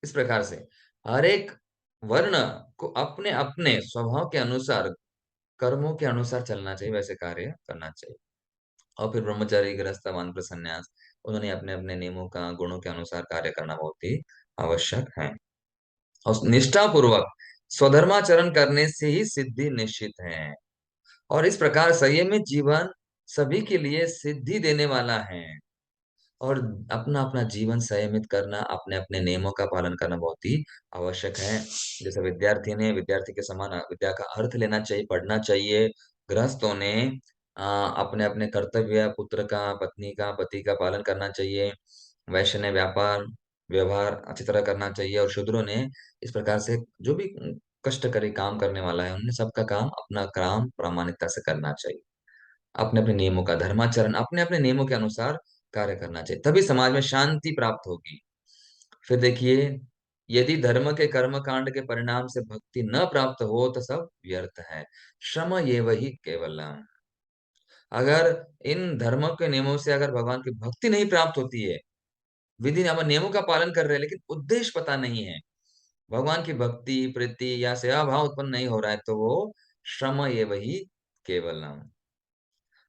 [SPEAKER 1] इस प्रकार से हर एक वर्ण को अपने-अपने स्वभाव के अनुसार, कर्मों के अनुसार चलना चाहिए, वैसे कार्य करना चाहिए। और फिर ब्रह्मचारी, गृहस्थ, वानप्रस्थ, सन्यास, उन्होंने अपने-अपने नियमों का, गुणों के अनुसार कार्य करना बहुत ही आवश्यक है। और निष्ठापूर्वक स्वधर्माचरण करने से ही सिद्धि निश्चित है। और इस प्रकार संयमित जीवन सभी के लिए सिद्धि देने वाला है। और अपना-अपना जीवन संयमित करना, अपने-अपने नियमों का पालन करना बहुत ही आवश्यक है। जैसे विद्यार्थी ने विद्यार्थी के समान विद्या का अर्थ लेना चाहिए, पढ़ना चाहिए। गृहस्थों ने अपने-अपने कर्तव्य, पुत्र का, पत्नी का, पति का पालन करना चाहिए। वैश्य ने व्यापार, व्यवहार अच्छी तरह करना चाहिए और शूद्रों ने इस प्रकार से जो भी कष्टकरी काम करने वाला है, उन्हें सबका काम, अपना काम प्रामाणिकता से करना चाहिए। अपने-अपने नियमों का धर्माचरण, अपने-अपने नियमों के अनुसार कार्य करना चाहिए, तभी समाज में शांति प्राप्त होगी। फिर देखिए, यदि धर्म के कर्म कांड के परिणाम से भक्ति न प्राप्त हो, तो सब व्यर्थ है। श्रम एव हि केवलम। अगर इन धर्मों के नियमों से अगर भगवान की भक्ति नहीं प्राप्त होती है, विधि हम नियमों का पालन कर रहे हैं, लेकिन उद्देश्य पता नहीं है, भगवान की भक्ति, प्रीति या सेवा भाव उत्पन्न नहीं हो रहा है, तो वो श्रम एव हि केवलम।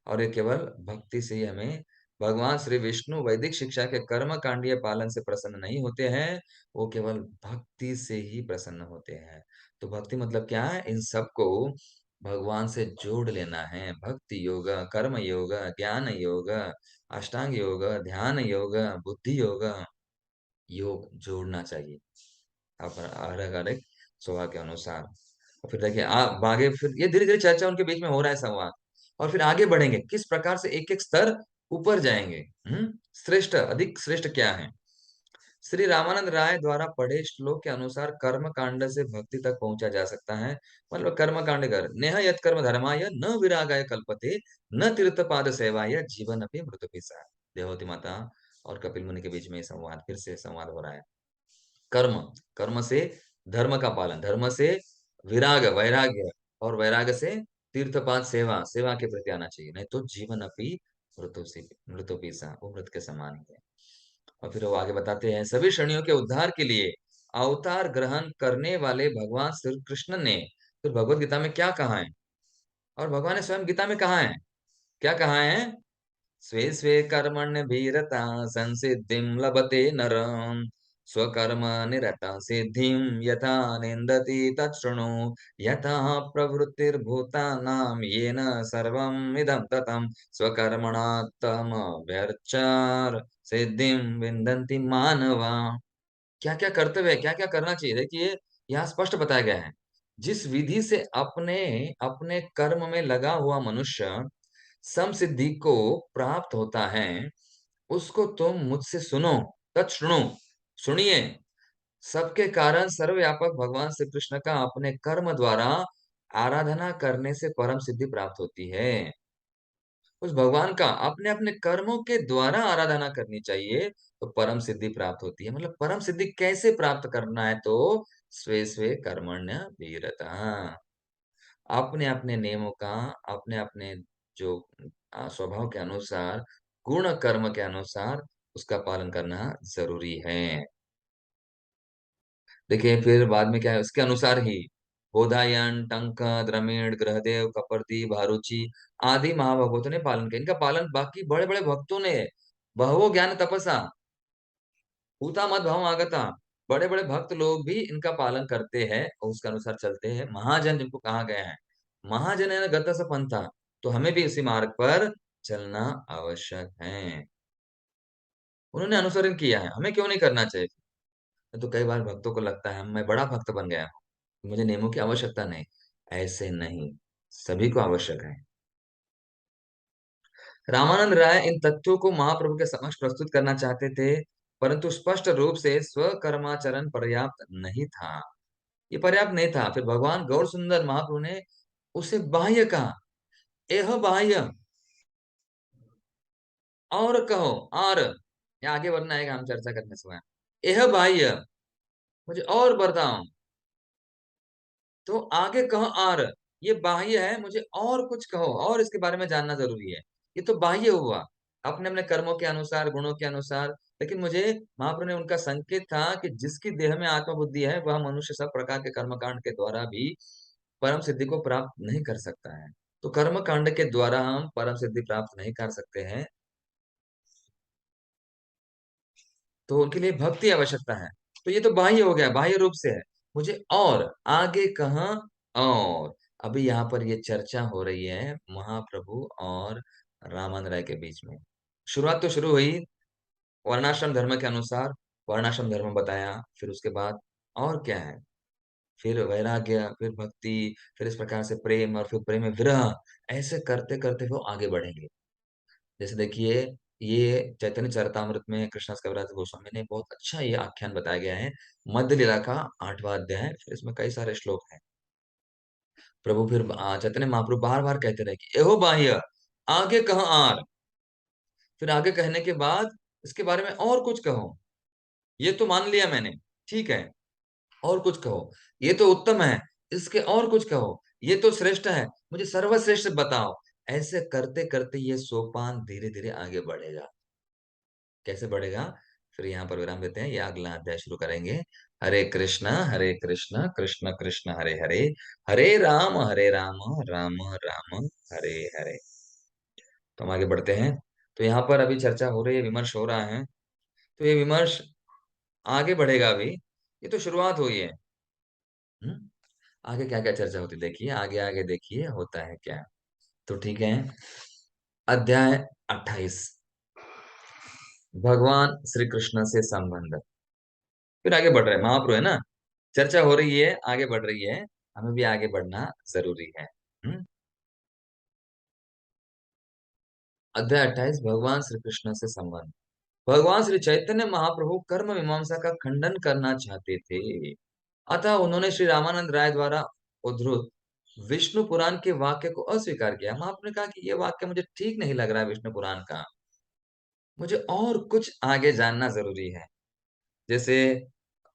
[SPEAKER 1] और ये केवल भक्ति से ही हमें भगवान श्री विष्णु वैदिक शिक्षा के कर्म कांडीय पालन से प्रसन्न नहीं होते हैं, वो केवल भक्ति से ही प्रसन्न होते हैं। तो भक्ति मतलब क्या है? इन सबको भगवान से जोड़ लेना है। भक्ति योग, कर्म योग, ज्ञान योग, अष्टांग योग, ध्यान योग, बुद्धि योग, योग जोड़ना चाहिए। अलग-अलग स्वभाव के अनुसार। और फिर देखिए आगे फिर ये धीरे-धीरे चर्चा उनके बीच में हो रहा है संवाद। और फिर आगे बढ़ेंगे, किस प्रकार से एक-एक स्तर ऊपर जाएँगे। हुँ? श्रेष्ठ, अधिक श्रेष्ठ क्या है? श्री रामानंद राय द्वारा पढ़े श्लोक के अनुसार कर्म कांड से भक्ति तक पहुंचा जा सकता है। मतलब कर्म कांड कर नेह यत कर्म धर्माय न विरागाय कल्पते न तीर्थपाद सेवाय जीवन अपि मृत सा। देवहूति माता और कपिल मुनि के बीच में संवाद, फिर से संवाद हो रहा है। कर्म, कर्म से धर्म का पालन, धर्म से विराग वैराग्य, और वैराग्य से तीर्थपाद सेवा, सेवा के प्रति आना चाहिए, नहीं तो जीवन अपनी मृतोपी सा, वो मृत के समान ही है। और फिर वो आगे बताते हैं, सभी श्रेणियों के उद्धार के लिए अवतार ग्रहण करने वाले भगवान श्री कृष्ण ने फिर भगवत गीता में क्या कहा है, और भगवान ने स्वयं गीता में कहा है, क्या कहा है? स्वे स्वे कर्मण्यभिरता संसिद्धिं लभते नरः स्वकर्म निरता सिद्धिं यथा निन्दति तच्छृणु यथा प्रवृत्तिर्भूतानां येन सर्वम् इदं ततं स्वकर्मणा तमभ्यर्चार सिद्धिं विन्दन्ति मानवा। क्या क्या कर्तव्य है, क्या क्या करना चाहिए, देखिए यहाँ स्पष्ट बताया गया है। जिस विधि से अपने अपने कर्म में लगा हुआ मनुष्य समसिद्धि को प्राप्त होता है, उसको तुम मुझसे सुनो, तच्छृणु, सुनिए। सबके कारण सर्वव्यापक भगवान श्री कृष्ण का अपने कर्म द्वारा आराधना करने से परम सिद्धि प्राप्त होती है। उस भगवान का अपने अपने कर्मों के द्वारा आराधना करनी चाहिए, तो परम सिद्धि प्राप्त होती है। मतलब परम सिद्धि कैसे प्राप्त करना है, तो स्वे स्वे कर्मण्य वीरता, अपने अपने नियमों का, अपने अपने जो स्वभाव के अनुसार, गुण कर्म के अनुसार उसका पालन करना जरूरी है। देखिए फिर बाद में क्या है, उसके अनुसार ही बोधायन, टंक, द्रमिड़, ग्रहदेव, कपर्दी, भारुचि आदि महाभगवतों ने पालन किया। इनका पालन बाकी बड़े बड़े भक्तों ने, बहवो ज्ञान तपसा पूता मत भाव आगता, बड़े बड़े भक्त लोग भी इनका पालन करते हैं और उसके अनुसार चलते हैं। महाजन जिनको कहा गया है, महाजन है गत स पंथा, तो हमें भी इसी मार्ग पर चलना आवश्यक है। उन्होंने अनुसरण किया है, हमें क्यों नहीं करना चाहिए? तो कई बार भक्तों को लगता है मैं बड़ा भक्त बन गया हूँ, मुझे नियमों की आवश्यकता नहीं। ऐसे नहीं, सभी को आवश्यक है। रामानंद राय इन तथ्यों को महाप्रभु के समक्ष प्रस्तुत करना चाहते थे, परंतु स्पष्ट रूप से स्वकर्माचरण पर्याप्त नहीं था। ये पर्याप्त नहीं था। फिर भगवान गौर सुंदर महाप्रभु ने उसे बाह्य कहा, एह बाह्य, और कहो, और ये आगे बढ़ना है, हम चर्चा करने समय, एह बाह्य, मुझे और बताओ, तो आगे कहो और, ये बाह्य है, मुझे और कुछ कहो, और इसके बारे में जानना जरूरी है। ये तो बाह्य हुआ, अपने अपने कर्मों के अनुसार, गुणों के अनुसार। लेकिन मुझे महाप्रभु ने उनका संकेत था कि जिसकी देह में आत्मा बुद्धि है, वह मनुष्य सब प्रकार के कर्मकांड के द्वारा भी परम सिद्धि को प्राप्त नहीं कर सकता है। तो कर्म कांड के द्वारा हम परम सिद्धि प्राप्त नहीं कर सकते हैं, तो उनके लिए भक्ति आवश्यकता है। तो ये तो बाह्य हो गया, बाह्य रूप से है। मुझे और आगे कहाँ, और अभी यहाँ पर ये चर्चा हो रही है महाप्रभु और रामानंद राय के बीच में। शुरुआत तो शुरू हुई वर्णाश्रम धर्म के अनुसार, वर्णाश्रम धर्म बताया, फिर उसके बाद और क्या है, फिर वैराग्य, फिर भक्ति, फिर इस प्रकार से प्रेम, और फिर प्रेम में विरह। ऐसे करते करते वो आगे बढ़ेंगे। जैसे देखिए, ये चैतन्य चरितामृत में कृष्णदास कविराज गोस्वामी ने बहुत अच्छा ये आख्यान बताया गया है। मध्य लीला का 8वां अध्याय है, फिर इसमें कई सारे श्लोक हैं। प्रभु फिर चैतन्य महाप्रभु बार बार कहते रहे कि एहो बाह्य, आगे कहो आर। फिर आगे कहने के बाद इसके बारे में और कुछ कहो। ये तो मान लिया मैंने, ठीक है, और कुछ कहो। ये तो उत्तम है, इसके और कुछ कहो। ये तो श्रेष्ठ है, मुझे सर्वश्रेष्ठ बताओ। ऐसे करते करते ये सोपान धीरे धीरे आगे बढ़ेगा। कैसे बढ़ेगा? फिर यहाँ पर विराम देते हैं, ये अगला अध्याय शुरू करेंगे। हरे कृष्ण कृष्ण कृष्ण हरे हरे, हरे राम राम राम हरे हरे। तो हम आगे बढ़ते हैं। तो यहाँ पर अभी चर्चा हो रही है, विमर्श हो रहा है। तो ये विमर्श आगे बढ़ेगा अभी, ये तो शुरुआत हुई है। हम्म? आगे क्या क्या चर्चा होती है, देखिए आगे आगे देखिए होता है क्या। तो ठीक है, अध्याय 28, भगवान श्री कृष्ण से संबंध। फिर आगे बढ़ रहे हैं, महाप्रभु है ना, चर्चा हो रही है, आगे बढ़ रही है, हमें भी आगे बढ़ना जरूरी है। हम्म? अध्याय 28, भगवान श्री कृष्ण से संबंध। भगवान श्री चैतन्य महाप्रभु कर्म मीमांसा का खंडन करना चाहते थे। अतः उन्होंने श्री रामानंद राय द्वारा उद्धृत विष्णु पुराण के वाक्य को अस्वीकार किया। महाप्रभु ने कहा कि यह वाक्य मुझे ठीक नहीं लग रहा है विष्णु पुराण का, मुझे और कुछ आगे जानना जरूरी है। जैसे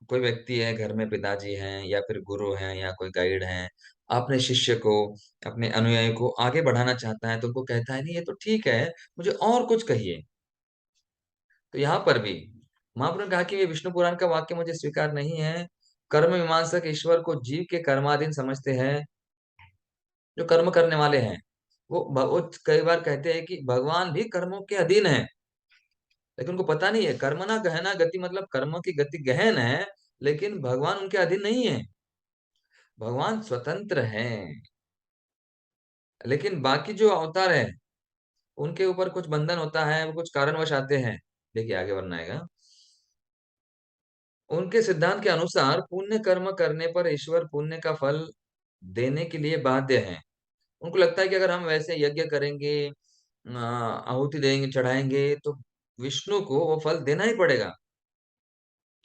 [SPEAKER 1] कोई व्यक्ति है, घर में पिताजी हैं या फिर गुरु हैं या कोई गाइड हैं, अपने शिष्य को, अपने अनुयायी को आगे बढ़ाना चाहता है तो उनको कहता है नहीं ये तो ठीक है, मुझे और कुछ कहिए। तो यहाँ पर भी महाप्रभु ने कहा कि ये विष्णु पुराण का वाक्य मुझे स्वीकार नहीं है। कर्म मीमांसक ईश्वर को जीव के कर्माधीन समझते हैं। जो कर्म करने वाले हैं वो कई बार कहते हैं कि भगवान भी कर्मों के अधीन है, लेकिन उनको पता नहीं है कर्मणा गहना गति, मतलब कर्मों की गति गहन है, लेकिन भगवान उनके अधीन नहीं है। भगवान स्वतंत्र हैं, लेकिन बाकी जो अवतार है उनके ऊपर कुछ बंधन होता है, वो कुछ कारणवश आते हैं। देखिए आगे बढ़ना आएगा। उनके सिद्धांत के अनुसार पुण्य कर्म करने पर ईश्वर पुण्य का फल देने के लिए बाध्य हैं। उनको लगता है कि अगर हम वैसे यज्ञ करेंगे, आहुति देंगे, चढ़ाएंगे, तो विष्णु को वो फल देना ही पड़ेगा।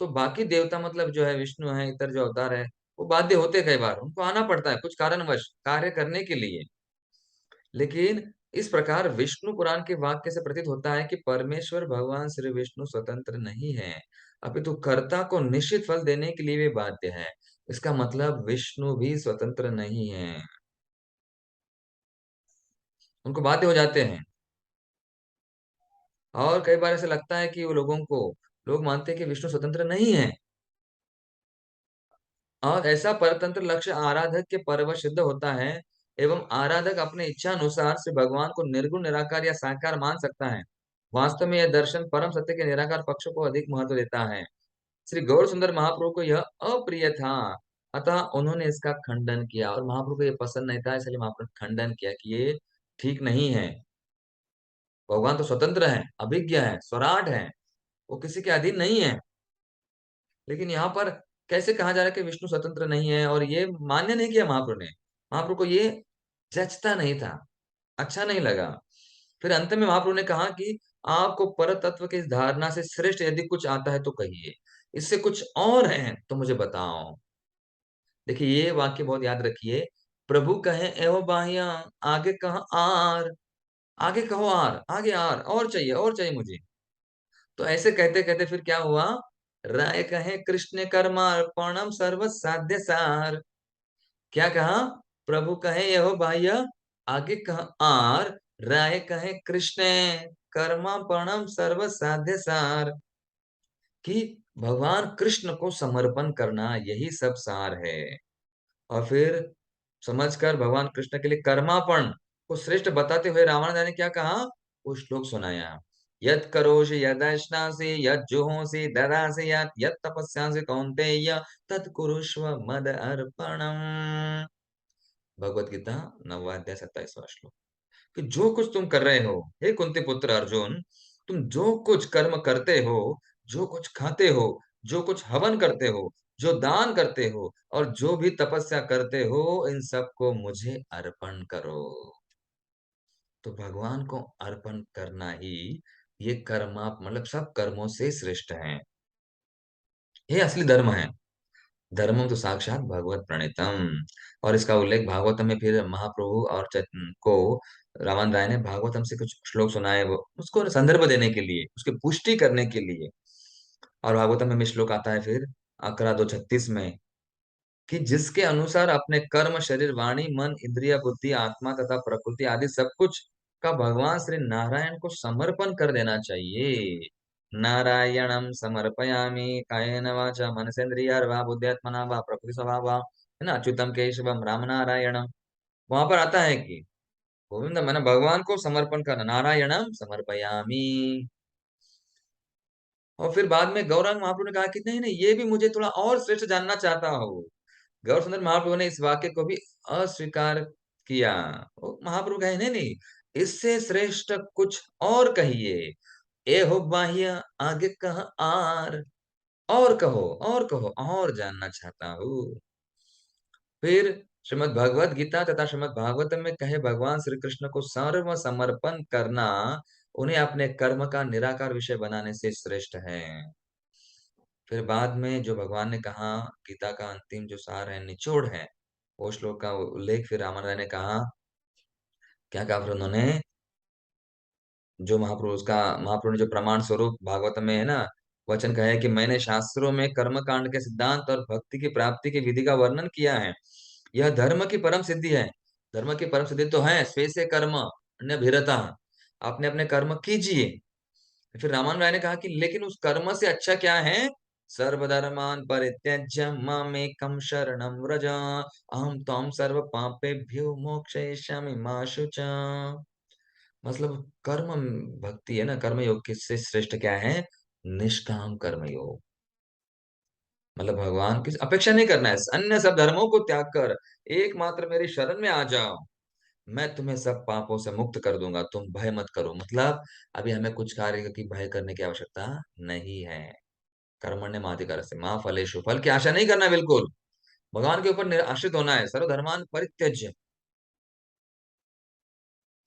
[SPEAKER 1] तो बाकी देवता, मतलब जो है विष्णु है, इतर जो अवतार है, वो बाध्य होते हैं, कई बार उनको आना पड़ता है कुछ कारणवश कार्य करने के लिए। लेकिन इस प्रकार विष्णु पुराण के वाक्य से प्रतीत होता है कि परमेश्वर भगवान श्री विष्णु स्वतंत्र नहीं है, अपितु कर्ता को निश्चित फल देने के लिए वे बाध्य है। इसका मतलब विष्णु भी स्वतंत्र नहीं है, उनको बाध्य हो जाते हैं। और कई बार ऐसा लगता है कि वो लोग मानते हैं कि विष्णु स्वतंत्र नहीं है, और ऐसा परतंत्र लक्ष्य आराधक के परवश सिद्ध होता है, एवं आराधक अपने इच्छा अनुसार से भगवान को निर्गुण निराकार या साकार मान सकता है। वास्तव में यह दर्शन परम सत्य के निराकार पक्ष को अधिक महत्व देता है। श्री गौर सुंदर महाप्रभु को यह अप्रिय था, अतः उन्होंने इसका खंडन किया, और महाप्रभु को यह पसंद नहीं था, इसलिए महाप्रभु ने खंडन किया कि ये ठीक नहीं है। भगवान तो स्वतंत्र है, अभिज्ञ है, स्वराट है, वो किसी के अधीन नहीं है। लेकिन यहाँ पर कैसे कहा जा रहा है कि विष्णु स्वतंत्र नहीं है, और ये मान्य नहीं किया महाप्रभु ने। महाप्रभु को ये जचता नहीं था, अच्छा नहीं लगा। फिर अंत में महाप्रभु ने कहा कि आपको पर तत्व की इस धारणा से श्रेष्ठ यदि कुछ आता है तो कहिए, इससे कुछ और है तो मुझे बताओ। देखिए ये वाक्य बहुत याद रखिए। प्रभु कहे एवं बाह्य, आगे कहा आर, आगे कहो आर, आगे आर, और चाहिए मुझे। तो ऐसे कहते कहते फिर क्या हुआ, राय कहे कृष्ण कर्मार्पणम सर्व साध्य सार। क्या कहा, प्रभु कहे यहो बाह्य, आगे कहा आर, राय कहे कृष्ण कर्मार्पणम सर्व साध्य सार, कि भगवान कृष्ण को समर्पण करना यही सब सार है। और फिर समझकर भगवान कृष्ण के लिए कर्मापण को श्रेष्ठ बताते हुए रावण ने क्या कहा, वो श्लोक सुनाया। यत् करोषि यदश्नासि यज्जुहोषि ददासि यत् यत् तपस्यासि कौन्तेय तत् कुरुष्व मद अर्पणम। भगवत गीता 9वां अध्याय 27वां श्लोक। कि जो कुछ तुम कर रहे हो, हे कुंती पुत्र अर्जुन, तुम जो कुछ कर्म करते हो, जो कुछ खाते हो, जो कुछ हवन करते हो, जो दान करते हो, और जो भी तपस्या करते हो, इन सब को मुझे अर्पण करो। तो भगवान को अर्पण करना ही ये कर्म, मतलब सब कर्मों से श्रेष्ठ है। ये असली धर्म है। धर्मम तो साक्षात भगवत प्रणीतम। और इसका उल्लेख भागवतम में फिर महाप्रभु और को रावण राय ने भागवतम से कुछ श्लोक सुनाए, वो उसको संदर्भ देने के लिए, उसकी पुष्टि करने के लिए। और भागवतम में भी श्लोक आता है फिर 11:2:36 में, कि जिसके अनुसार अपने कर्म, शरीर, वाणी, मन, इंद्रिय, बुद्धि, आत्मा तथा प्रकृति आदि सब कुछ का भगवान श्री नारायण को समर्पण कर देना चाहिए। नारायणम समर्पयामि कायेन वाचा मनसेन्द्रियर्वा बुद्ध्यात्मना वा प्रकृति स्वभाव वा, है ना, अच्युतम केशवम राम नारायणम। वहां पर आता है कि गोविंद मैंने भगवान को समर्पण करना, नारायणम समर्पयामि। और फिर बाद में गौरांग महाप्रभु ने कहा कि नहीं नहीं, ये भी मुझे थोड़ा और श्रेष्ठ जानना चाहता हूँ। गौर सुंदर महाप्रभु ने इस वाक्य को भी अस्वीकार किया। वो महाप्रभु कहे नहीं नहीं, इससे श्रेष्ठ कुछ और कहिए। ए हो बाह्य, आगे कहा आर, और कहो, और कहो, और जानना चाहता हूँ। फिर श्रीमद् भगवत गीता तथा श्रीमद् भागवतम में कहे भगवान श्री कृष्ण को सर्व समर्पण करना उन्हें अपने कर्म का निराकार विषय बनाने से श्रेष्ठ है। फिर बाद में जो भगवान ने कहा, गीता का अंतिम जो सार है, निचोड़ है, वो श्लोक का उल्लेख फिर रामानंद ने कहा, क्या कहा फिर उन्होंने, जो महाप्रभु ने जो प्रमाण स्वरूप भागवत में है ना, वचन कहा है कि मैंने शास्त्रों में कर्म कांड के सिद्धांत और भक्ति की प्राप्ति की विधि का वर्णन किया है। यह धर्म की परम सिद्धि है। धर्म की परम सिद्धि तो है स्वे से कर्म अन्य भिरता, आपने अपने कर्म कीजिए। फिर रामान राय ने कहा कि लेकिन उस कर्म से अच्छा क्या है, सर्वधर्मान परित्यज्य मामेकं शरणं व्रज अहम त्वां सर्व पापेभ्यो मोक्षयिष्यामि मा शुचा। मतलब कर्म भक्ति है ना, कर्म योग किससे श्रेष्ठ क्या है, निष्काम कर्म योग। मतलब भगवान की अपेक्षा नहीं करना है, अन्य सब धर्मों को त्याग कर एकमात्र मेरी शरण में आ जाओ, मैं तुम्हें सब पापों से मुक्त कर दूंगा, तुम भय मत करो। मतलब अभी हमें कुछ कार्य की भय करने की आवश्यकता नहीं है। कर्मण्येवाधिकारस्ते मा फलेषु, फल की आशा नहीं करना बिल्कुल, भगवान के ऊपर आश्रित होना है। सर्वधर्मान परित्यज्य।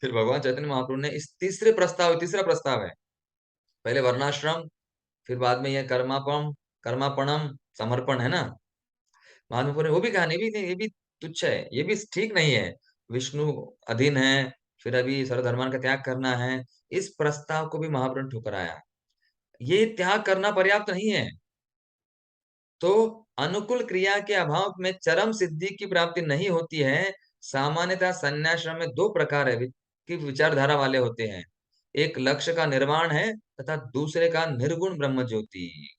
[SPEAKER 1] फिर भगवान चैतन्य महाप्रभु ने इस तीसरा प्रस्ताव है, पहले वर्णाश्रम, फिर बाद में यह कर्मापणम समर्पण है ना, बाद में पूरे वो भी कहा नहीं, भी नहीं, ये भी तुच्छ है, ये भी ठीक नहीं है, विष्णु अधीन है, फिर अभी सर्वधर्मान का त्याग करना है। इस प्रस्ताव को भी महाप्रभु ने ठुकराया, ये त्याग करना पर्याप्त नहीं है। तो अनुकूल क्रिया के अभाव में चरम सिद्धि की प्राप्ति नहीं होती है। सामान्यतः संन्याश्रम में दो प्रकार है की विचारधारा वाले होते हैं, एक लक्ष्य का निर्वाण है तथा दूसरे का निर्गुण ब्रह्म ज्योति।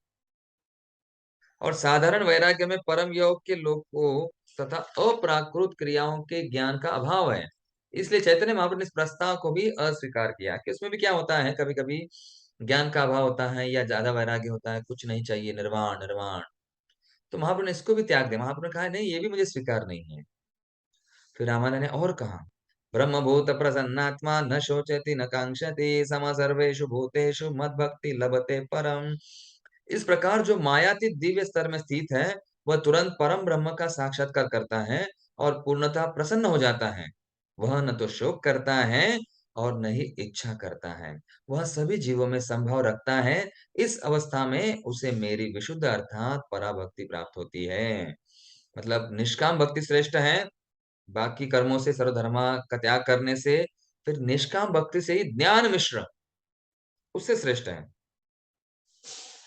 [SPEAKER 1] और साधारण वैराग्य में परम योग के लोगों तथा अप्राकृत क्रियाओं के ज्ञान का अभाव है। इसलिए चैतन्य महाप्रभु ने इस प्रस्ताव को भी अस्वीकार किया कि उसमें भी क्या होता है, कभी कभी ज्ञान का अभाव होता है या ज्यादा वैराग्य होता है, कुछ नहीं चाहिए, निर्वाण निर्वाण। तो महाप्रभु ने इसको भी त्याग दिया, महाप्रभु ने कहा नहीं, ये भी मुझे स्वीकार नहीं है। फिर रामानंद ने और कहा, ब्रह्मभूत प्रसन्नात्मा न शोचति न कांक्षति सम सर्वेषु भूतेषु मद भक्ति लभते परम। इस प्रकार जो मायातीत दिव्य स्तर में स्थित है, वह तुरंत परम ब्रह्म का साक्षात्कार करता है और पूर्णतः प्रसन्न हो जाता है। वह न तो शोक करता है और न ही इच्छा करता है, वह सभी जीवों में संभाव रखता है। इस अवस्था में उसे मेरी विशुद्ध अर्थात पराभक्ति प्राप्त होती है। मतलब निष्काम भक्ति श्रेष्ठ है, बाकी कर्मों से सर्वधर्मा का त्याग करने से, फिर निष्काम भक्ति से ही ज्ञान मिश्र उससे श्रेष्ठ है।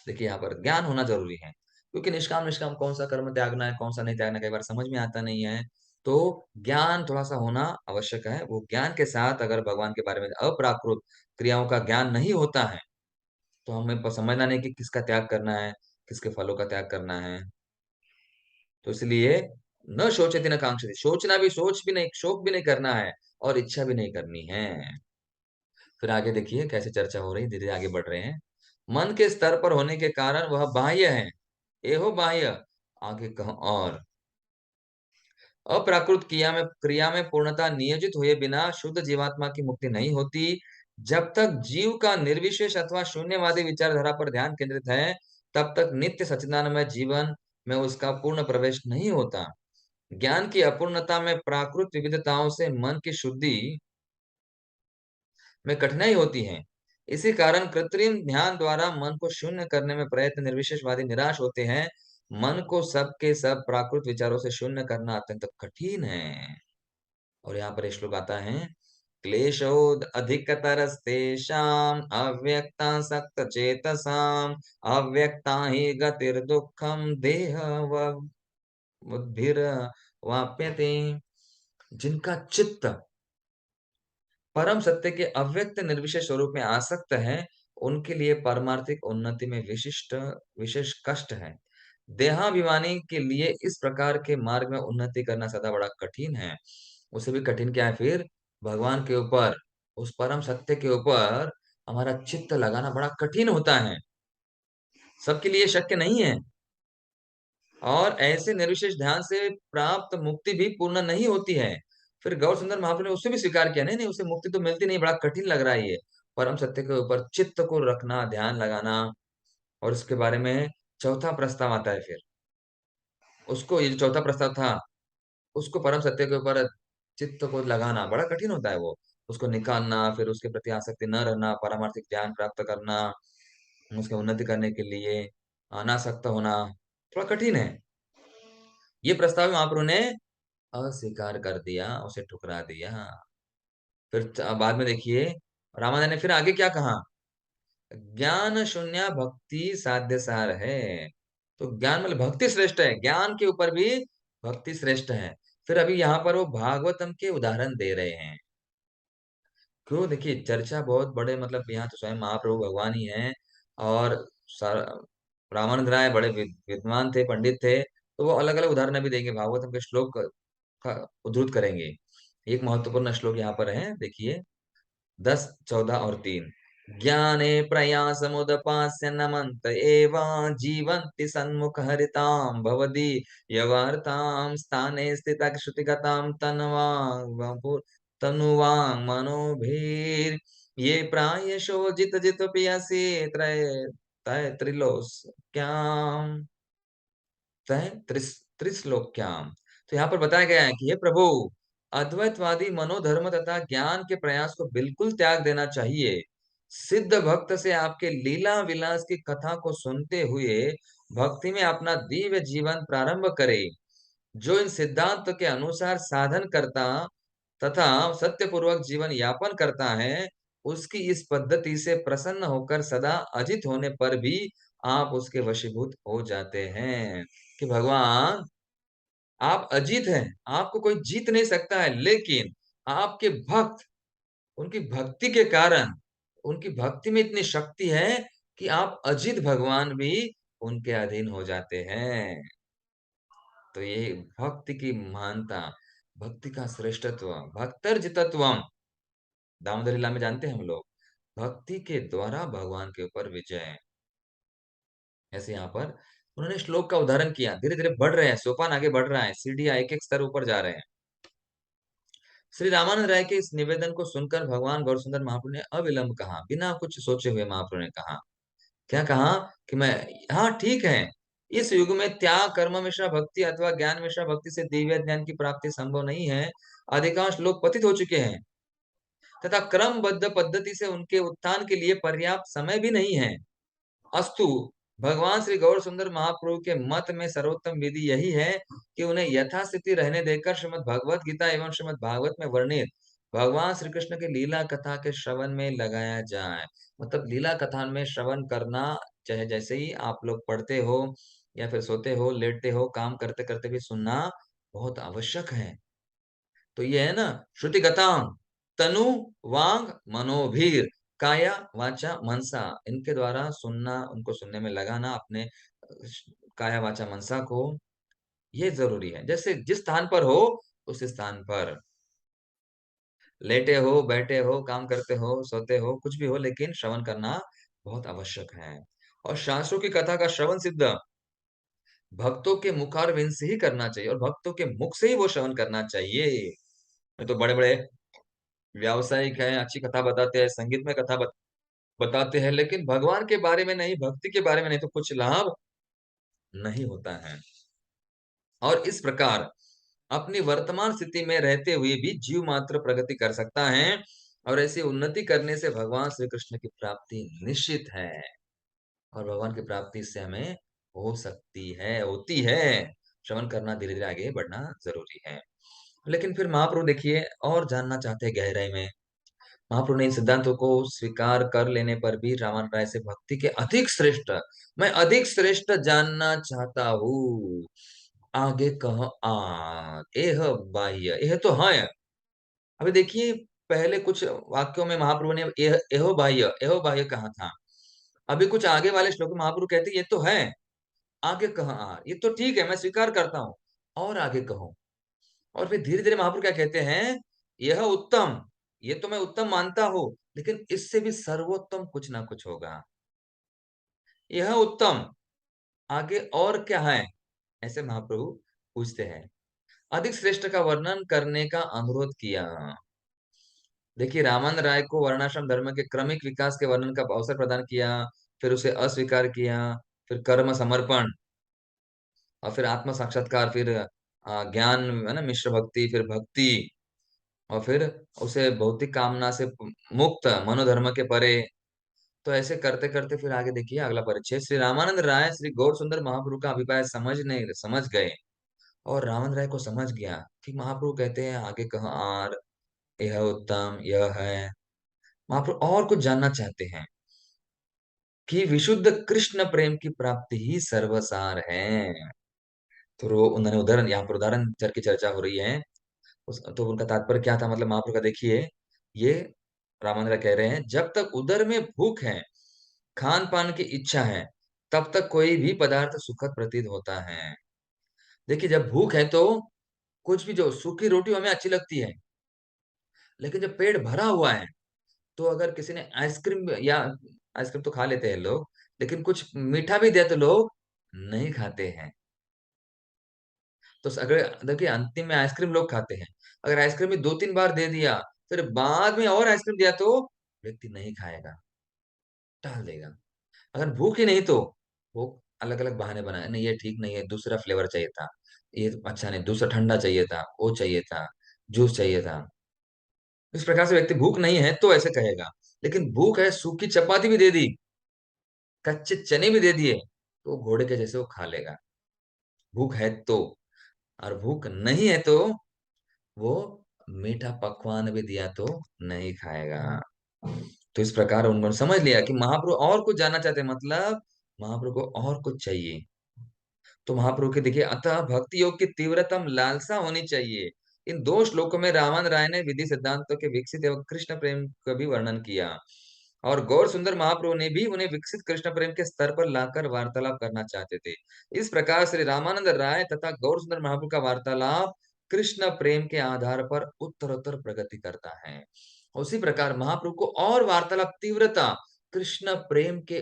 [SPEAKER 1] देखिए यहाँ पर ज्ञान होना जरूरी है, क्योंकि निष्काम निष्काम कौन सा कर्म त्यागना है कौन सा नहीं त्यागना, कई बार समझ में आता नहीं है। तो ज्ञान थोड़ा सा होना आवश्यक है। वो ज्ञान के साथ अगर भगवान के बारे में अप्राकृत क्रियाओं का ज्ञान नहीं होता है, तो हमें समझना नहीं कि किसका त्याग करना है, किसके फलों का त्याग करना है। तो इसलिए न शोचति न कांक्षति, सोचना भी, सोच भी नहीं, शोक भी नहीं करना है और इच्छा भी नहीं करनी है। फिर आगे देखिए कैसे चर्चा हो रही, धीरे धीरे आगे बढ़ रहे हैं। मन के स्तर पर होने के कारण वह बाह्य है, एहो बाह्य, आगे कहो और अप्राकृत क्रिया में पूर्णता नियोजित हुए बिना शुद्ध जीवात्मा की मुक्ति नहीं होती। जब तक जीव का निर्विशेष अथवा शून्यवादी विचारधारा पर ध्यान केंद्रित है, तब तक नित्य सच्चिदानंदमय जीवन में उसका पूर्ण प्रवेश नहीं होता। ज्ञान की अपूर्णता में प्राकृत विविधताओं से मन की शुद्धि में कठिनाई होती है। इसी कारण कृत्रिम ध्यान द्वारा मन को शून्य करने में प्रयत्न निर्विशेषवादी निराश होते हैं। मन को सब के सब प्राकृत विचारों से शून्य करना अत्यंत कठिन है। और यहाँ पर एक श्लोक आता है, क्लेशोद अधिकतरस्तेषाम् अव्यक्ता सक्त चेतसाम् अव्यक्ता ही गतिर्दुःखम देह बुद्धिर वाप्यते। जिनका चित्त परम सत्य के अव्यक्त निर्विशेष स्वरूप में आसक्त है, उनके लिए पारमार्थिक उन्नति में विशेष कष्ट है। देहाभिमानी के लिए इस प्रकार के मार्ग में उन्नति करना सदा बड़ा कठिन है। उससे भी कठिन क्या है फिर, भगवान के ऊपर, उस परम सत्य के ऊपर हमारा चित्त लगाना बड़ा कठिन होता है, सबके लिए शक्य नहीं है। और ऐसे निर्विशेष ध्यान से प्राप्त मुक्ति भी पूर्ण नहीं होती है। फिर गौर सुंदर महाप्रभु ने उससे भी स्वीकार किया, नहीं नहीं, उसे मुक्ति तो मिलती नहीं, बड़ा कठिन लग रहा है ये परम सत्य के ऊपर चित्त को रखना, ध्यान लगाना। और इसके बारे में चौथा प्रस्ताव आता है फिर, उसको ये जो चौथा प्रस्ताव था, उसको परम सत्य के ऊपर चित्त को लगाना बड़ा कठिन होता है वो। उसको निकालना, फिर उसके प्रति आसक्ति न रहना, पारमार्थिक ज्ञान प्राप्त करना, उसकी उन्नति करने के लिए अनासक्त होना, थोड़ा कठिन है। ये प्रस्ताव महाप्रभु ने अस्वीकार कर दिया, उसे ठुकरा दिया। फिर बाद में देखिए रामानंद ने फिर आगे क्या कहा, ज्ञान शून्य भक्ति साध्य सार है। तो ज्ञान मतलब भक्ति श्रेष्ठ है, ज्ञान के ऊपर भी भक्ति श्रेष्ठ है। फिर अभी यहाँ पर वो भागवतम के उदाहरण दे रहे हैं। क्यों, देखिए चर्चा बहुत बड़े, मतलब यहाँ तो स्वयं महाप्रभु भगवान ही हैं, और रामानंद राय बड़े विद्वान थे, पंडित थे, तो वो अलग अलग उदाहरण भी देंगे, भागवतम के श्लोक का उद्धृत करेंगे। एक महत्वपूर्ण श्लोक यहाँ पर है, देखिए 10, 14 और 3। ज्ञाने प्रयासमुदपास्य नमन्त एवं जीवन्ति सन्मुख हरितां भवदी यवार्तां स्थाने स्थिता श्रुतिगतां तनुवां मनोभिर ये प्रायशो जित जित पियसि त्रय तय त्रिलोक्याम तय त्रिश्लोक्याम। तो यहाँ पर बताया गया है कि हे प्रभु, अद्वैतवादी मनोधर्म तथा ज्ञान के प्रयास को बिल्कुल त्याग देना चाहिए। सिद्ध भक्त से आपके लीला विलास की कथा को सुनते हुए भक्ति में अपना दिव्य जीवन प्रारंभ करे। जो इन सिद्धांत के अनुसार साधन करता तथा सत्यपूर्वक जीवन यापन करता है, उसकी इस पद्धति से प्रसन्न होकर सदा अजित होने पर भी आप उसके वशीभूत हो जाते हैं। कि भगवान आप अजीत हैं, आपको कोई जीत नहीं सकता है, लेकिन आपके भक्त, उनकी भक्ति के कारण, उनकी भक्ति में इतनी शक्ति है कि आप अजित भगवान भी उनके अधीन हो जाते हैं। तो ये भक्ति की महानता, भक्ति का श्रेष्ठत्व, भक्तर्जितत्वम, दामोदर लीला में जानते हैं हम लोग, भक्ति के द्वारा भगवान के ऊपर विजय। ऐसे यहाँ पर उन्होंने श्लोक का उदाहरण किया, धीरे धीरे बढ़ रहे हैं, सोपान आगे बढ़ रहा है, सीढ़ियां एक एक स्तर ऊपर जा रहे हैं। श्री रामानंद राय के इस निवेदन को सुनकर भगवान गौरसुंदर महाप्रभु ने अविलंब कहा, बिना कुछ सोचे हुए महाप्रभु ने कहा, क्या कहा कि मैं, हाँ ठीक है, इस युग में त्याग कर्म मिश्रा भक्ति अथवा ज्ञान मिश्रा भक्ति से दिव्य ज्ञान की प्राप्ति संभव नहीं है। अधिकांश लोग पतित हो चुके हैं तथा क्रमबद्ध पद्धति से उनके उत्थान के लिए पर्याप्त समय भी नहीं है। अस्तु, भगवान श्री गौर सुंदर महाप्रभु के मत में सर्वोत्तम विधि यही है कि उन्हें यथास्थिति रहने देकर श्रीमद् भगवत गीता एवं श्रीमद् भागवत में वर्णित भगवान श्री कृष्ण के लीला कथा के श्रवण में लगाया जाए। मतलब लीला कथा में श्रवण करना, चाहे जैसे ही आप लोग पढ़ते हो या फिर सोते हो, लेटते हो, काम करते करते भी सुनना बहुत आवश्यक है। तो ये है ना, श्रुति गताम तनु वांग मनोभीर, काया वाचा मनसा, इनके द्वारा सुनना, उनको सुनने में लगाना अपने काया वाचा मनसा को, ये जरूरी है। जैसे जिस स्थान पर हो, उस स्थान पर लेटे हो, बैठे हो, काम करते हो, सोते हो, कुछ भी हो, लेकिन श्रवण करना बहुत आवश्यक है। और शास्त्रों की कथा का श्रवण सिद्ध भक्तों के मुखारविंद से ही करना चाहिए, और भक्तों के मुख से ही वो श्रवण करना चाहिए। ये तो बड़े बड़े व्यावसायिक हैं, अच्छी कथा बताते हैं, संगीत में कथा बताते हैं, लेकिन भगवान के बारे में नहीं, भक्ति के बारे में नहीं, तो कुछ लाभ नहीं होता है। और इस प्रकार अपनी वर्तमान स्थिति में रहते हुए भी जीव मात्र प्रगति कर सकता है, और ऐसी उन्नति करने से भगवान श्री कृष्ण की प्राप्ति निश्चित है। और भगवान की प्राप्ति इससे हमें हो सकती है, होती है। श्रवण करना, धीरे धीरे आगे बढ़ना जरूरी है। लेकिन फिर महाप्रभु देखिए और जानना चाहते हैं गहराई में। महाप्रभु ने इन सिद्धांतों को स्वीकार कर लेने पर भी रावण राय से भक्ति के अधिक श्रेष्ठ, मैं अधिक श्रेष्ठ जानना चाहता हूँ, आगे कह आ एह बाह्य, यह तो है। अभी देखिए पहले कुछ वाक्यों में महाप्रभु ने एहो बाह्य कहा था। अभी कुछ आगे वाले श्लोक में महाप्रभु कहते ये तो है, आगे कह आ, ये तो ठीक है, मैं स्वीकार करता हूँ, और आगे कहो। और फिर धीरे धीरे महाप्रभु क्या कहते हैं, यह उत्तम, ये तो मैं उत्तम मानता हूं, लेकिन इससे भी सर्वोत्तम कुछ ना कुछ होगा। यह उत्तम, आगे और क्या है, ऐसे महाप्रभु पूछते हैं। अधिक श्रेष्ठ का वर्णन करने का अनुरोध किया। देखिए रामानंद राय को वर्णाश्रम धर्म के क्रमिक विकास के वर्णन का अवसर प्रदान किया, फिर उसे अस्वीकार किया, फिर कर्म समर्पण, और फिर आत्म साक्षात्कार, फिर ज्ञान है ना, मिश्र भक्ति, फिर भक्ति, और फिर उसे भौतिक कामना से मुक्त, मनोधर्म के परे। तो ऐसे करते करते फिर आगे देखिए अगला परिच्छेद। श्री रामानंद राय श्री गौर सुंदर महाप्रभु का अभिप्राय समझ गए। और रामानंद राय को समझ गया कि महाप्रभु कहते हैं आगे कहाँ आर, यह उत्तम, यह है। महाप्रभु और कुछ जानना चाहते हैं कि विशुद्ध कृष्ण प्रेम की प्राप्ति ही सर्वसार है। तो उन्होंने उदाहरण, यहाँ पर उदाहरण चर की चर्चा हो रही है। तो उनका तात्पर्य क्या था, मतलब महाप्रभु का देखिए, ये रामानंद राय कह रहे हैं, जब तक उदर में भूख है, खान पान की इच्छा है, तब तक कोई भी पदार्थ सुखद प्रतीत होता है। देखिए जब भूख है तो कुछ भी, जो सूखी रोटी हमें अच्छी लगती है, लेकिन जब पेट भरा हुआ है तो अगर किसी ने आइसक्रीम, या आइसक्रीम तो खा लेते हैं लोग, लेकिन कुछ मीठा भी दिया तो लोग नहीं खाते हैं। तो अगर देखिए अंतिम में आइसक्रीम लोग खाते हैं, अगर आइसक्रीम भी 2-3 बार दे दिया, फिर बाद में और आइसक्रीम दिया तो व्यक्ति नहीं खाएगा, टाल देगा। अगर भूख ही नहीं तो वो अलग अलग बहाने बनाए, नहीं ये ठीक नहीं है, दूसरा फ्लेवर चाहिए था, ये अच्छा नहीं, दूसरा ठंडा चाहिए था, वो चाहिए था, जूस चाहिए था। इस प्रकार से व्यक्ति भूख नहीं है तो ऐसे कहेगा। लेकिन भूख है, सूखी चपाती भी दे दी, कच्चे चने भी दे दिए, तो वो घोड़े के जैसे वो खा लेगा, भूख है तो। और भूख नहीं है तो वो मीठा पकवान भी दिया तो नहीं खाएगा। तो इस प्रकार उन्होंने समझ लिया कि महाप्रभु और कुछ जानना चाहते हैं, मतलब महाप्रभु को और कुछ चाहिए। तो महाप्रभु के देखिए, अतः भक्ति योग की तीव्रतम लालसा होनी चाहिए। इन दो श्लोकों में रामन राय ने विधि सिद्धांतों के विकसित एवं कृष्ण प्रेम का भी वर्णन किया, और गौर सुंदर महाप्रभु ने भी उन्हें विकसित कृष्ण प्रेम के स्तर पर लाकर वार्तालाप करना चाहते थे। इस प्रकार श्री रामानंद राय तथा गौर सुंदर महाप्रभु का वार्तालाप कृष्ण प्रेम के आधार पर उत्तरोत्तर प्रगति करता है। उसी प्रकार महाप्रभु को और वार्तालाप तीव्रता कृष्ण प्रेम के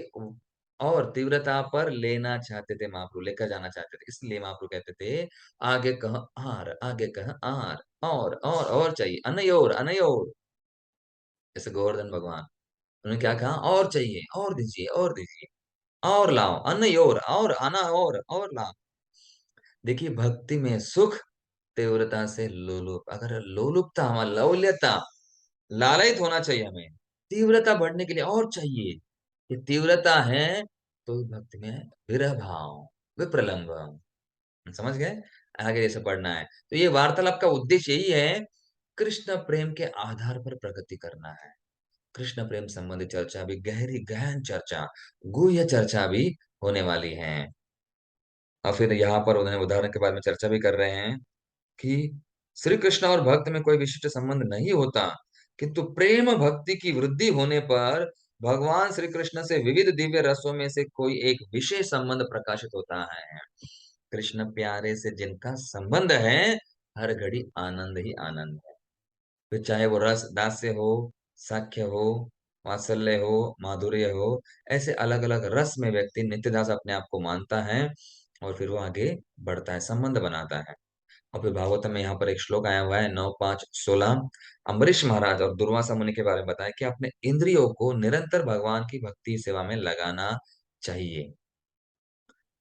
[SPEAKER 1] और तीव्रता पर लेना चाहते थे, महाप्रभु लेकर जाना चाहते थे। इसलिए महाप्रभु कहते थे आगे कह आर, आगे कह आर, और चाहिए, अनयोर अनयोर। जैसे गोवर्धन भगवान, उन्होंने क्या कहा, और चाहिए, और दीजिए, और लाओ, अनयोर, और आना, और लाओ। देखिए भक्ति में सुख तीव्रता से लोलुप, अगर लोलुपता, हमारा लौल्यता, लालयित होना चाहिए हमें, तीव्रता बढ़ने के लिए और चाहिए। ये तीव्रता है तो भक्ति में विरह भाव, विप्रलंब, समझ गए। आगे जैसे पढ़ना है, तो ये वार्तालाप का उद्देश्य यही है, कृष्ण प्रेम के आधार पर प्रगति करना है। कृष्ण प्रेम संबंधी चर्चा भी गहरी, गहन चर्चा, गुह्य चर्चा भी होने वाली है। और फिर यहाँ पर उन्होंने उदाहरण के बारे में चर्चा भी कर रहे हैं कि श्री कृष्ण और भक्त में कोई विशिष्ट संबंध नहीं होता, किंतु प्रेम भक्ति की वृद्धि होने पर भगवान श्री कृष्ण से विविध दिव्य रसों में से कोई एक विशेष संबंध प्रकाशित होता है। कृष्ण प्यारे से जिनका संबंध है, हर घड़ी आनंद ही आनंद है। फिर चाहे वो रस दास्य हो, साख्य हो, वात्सल्य हो, माधुर्य हो, ऐसे अलग अलग रस में व्यक्ति नित्यदास अपने आप को मानता है, और फिर वो आगे बढ़ता है, संबंध बनाता है। और फिर भागवतम में यहाँ पर एक श्लोक आया हुआ है 9:5-16। अम्बरीश महाराज और दुर्वासा मुनि के बारे में बताया कि अपने इंद्रियों को निरंतर भगवान की भक्ति सेवा में लगाना चाहिए।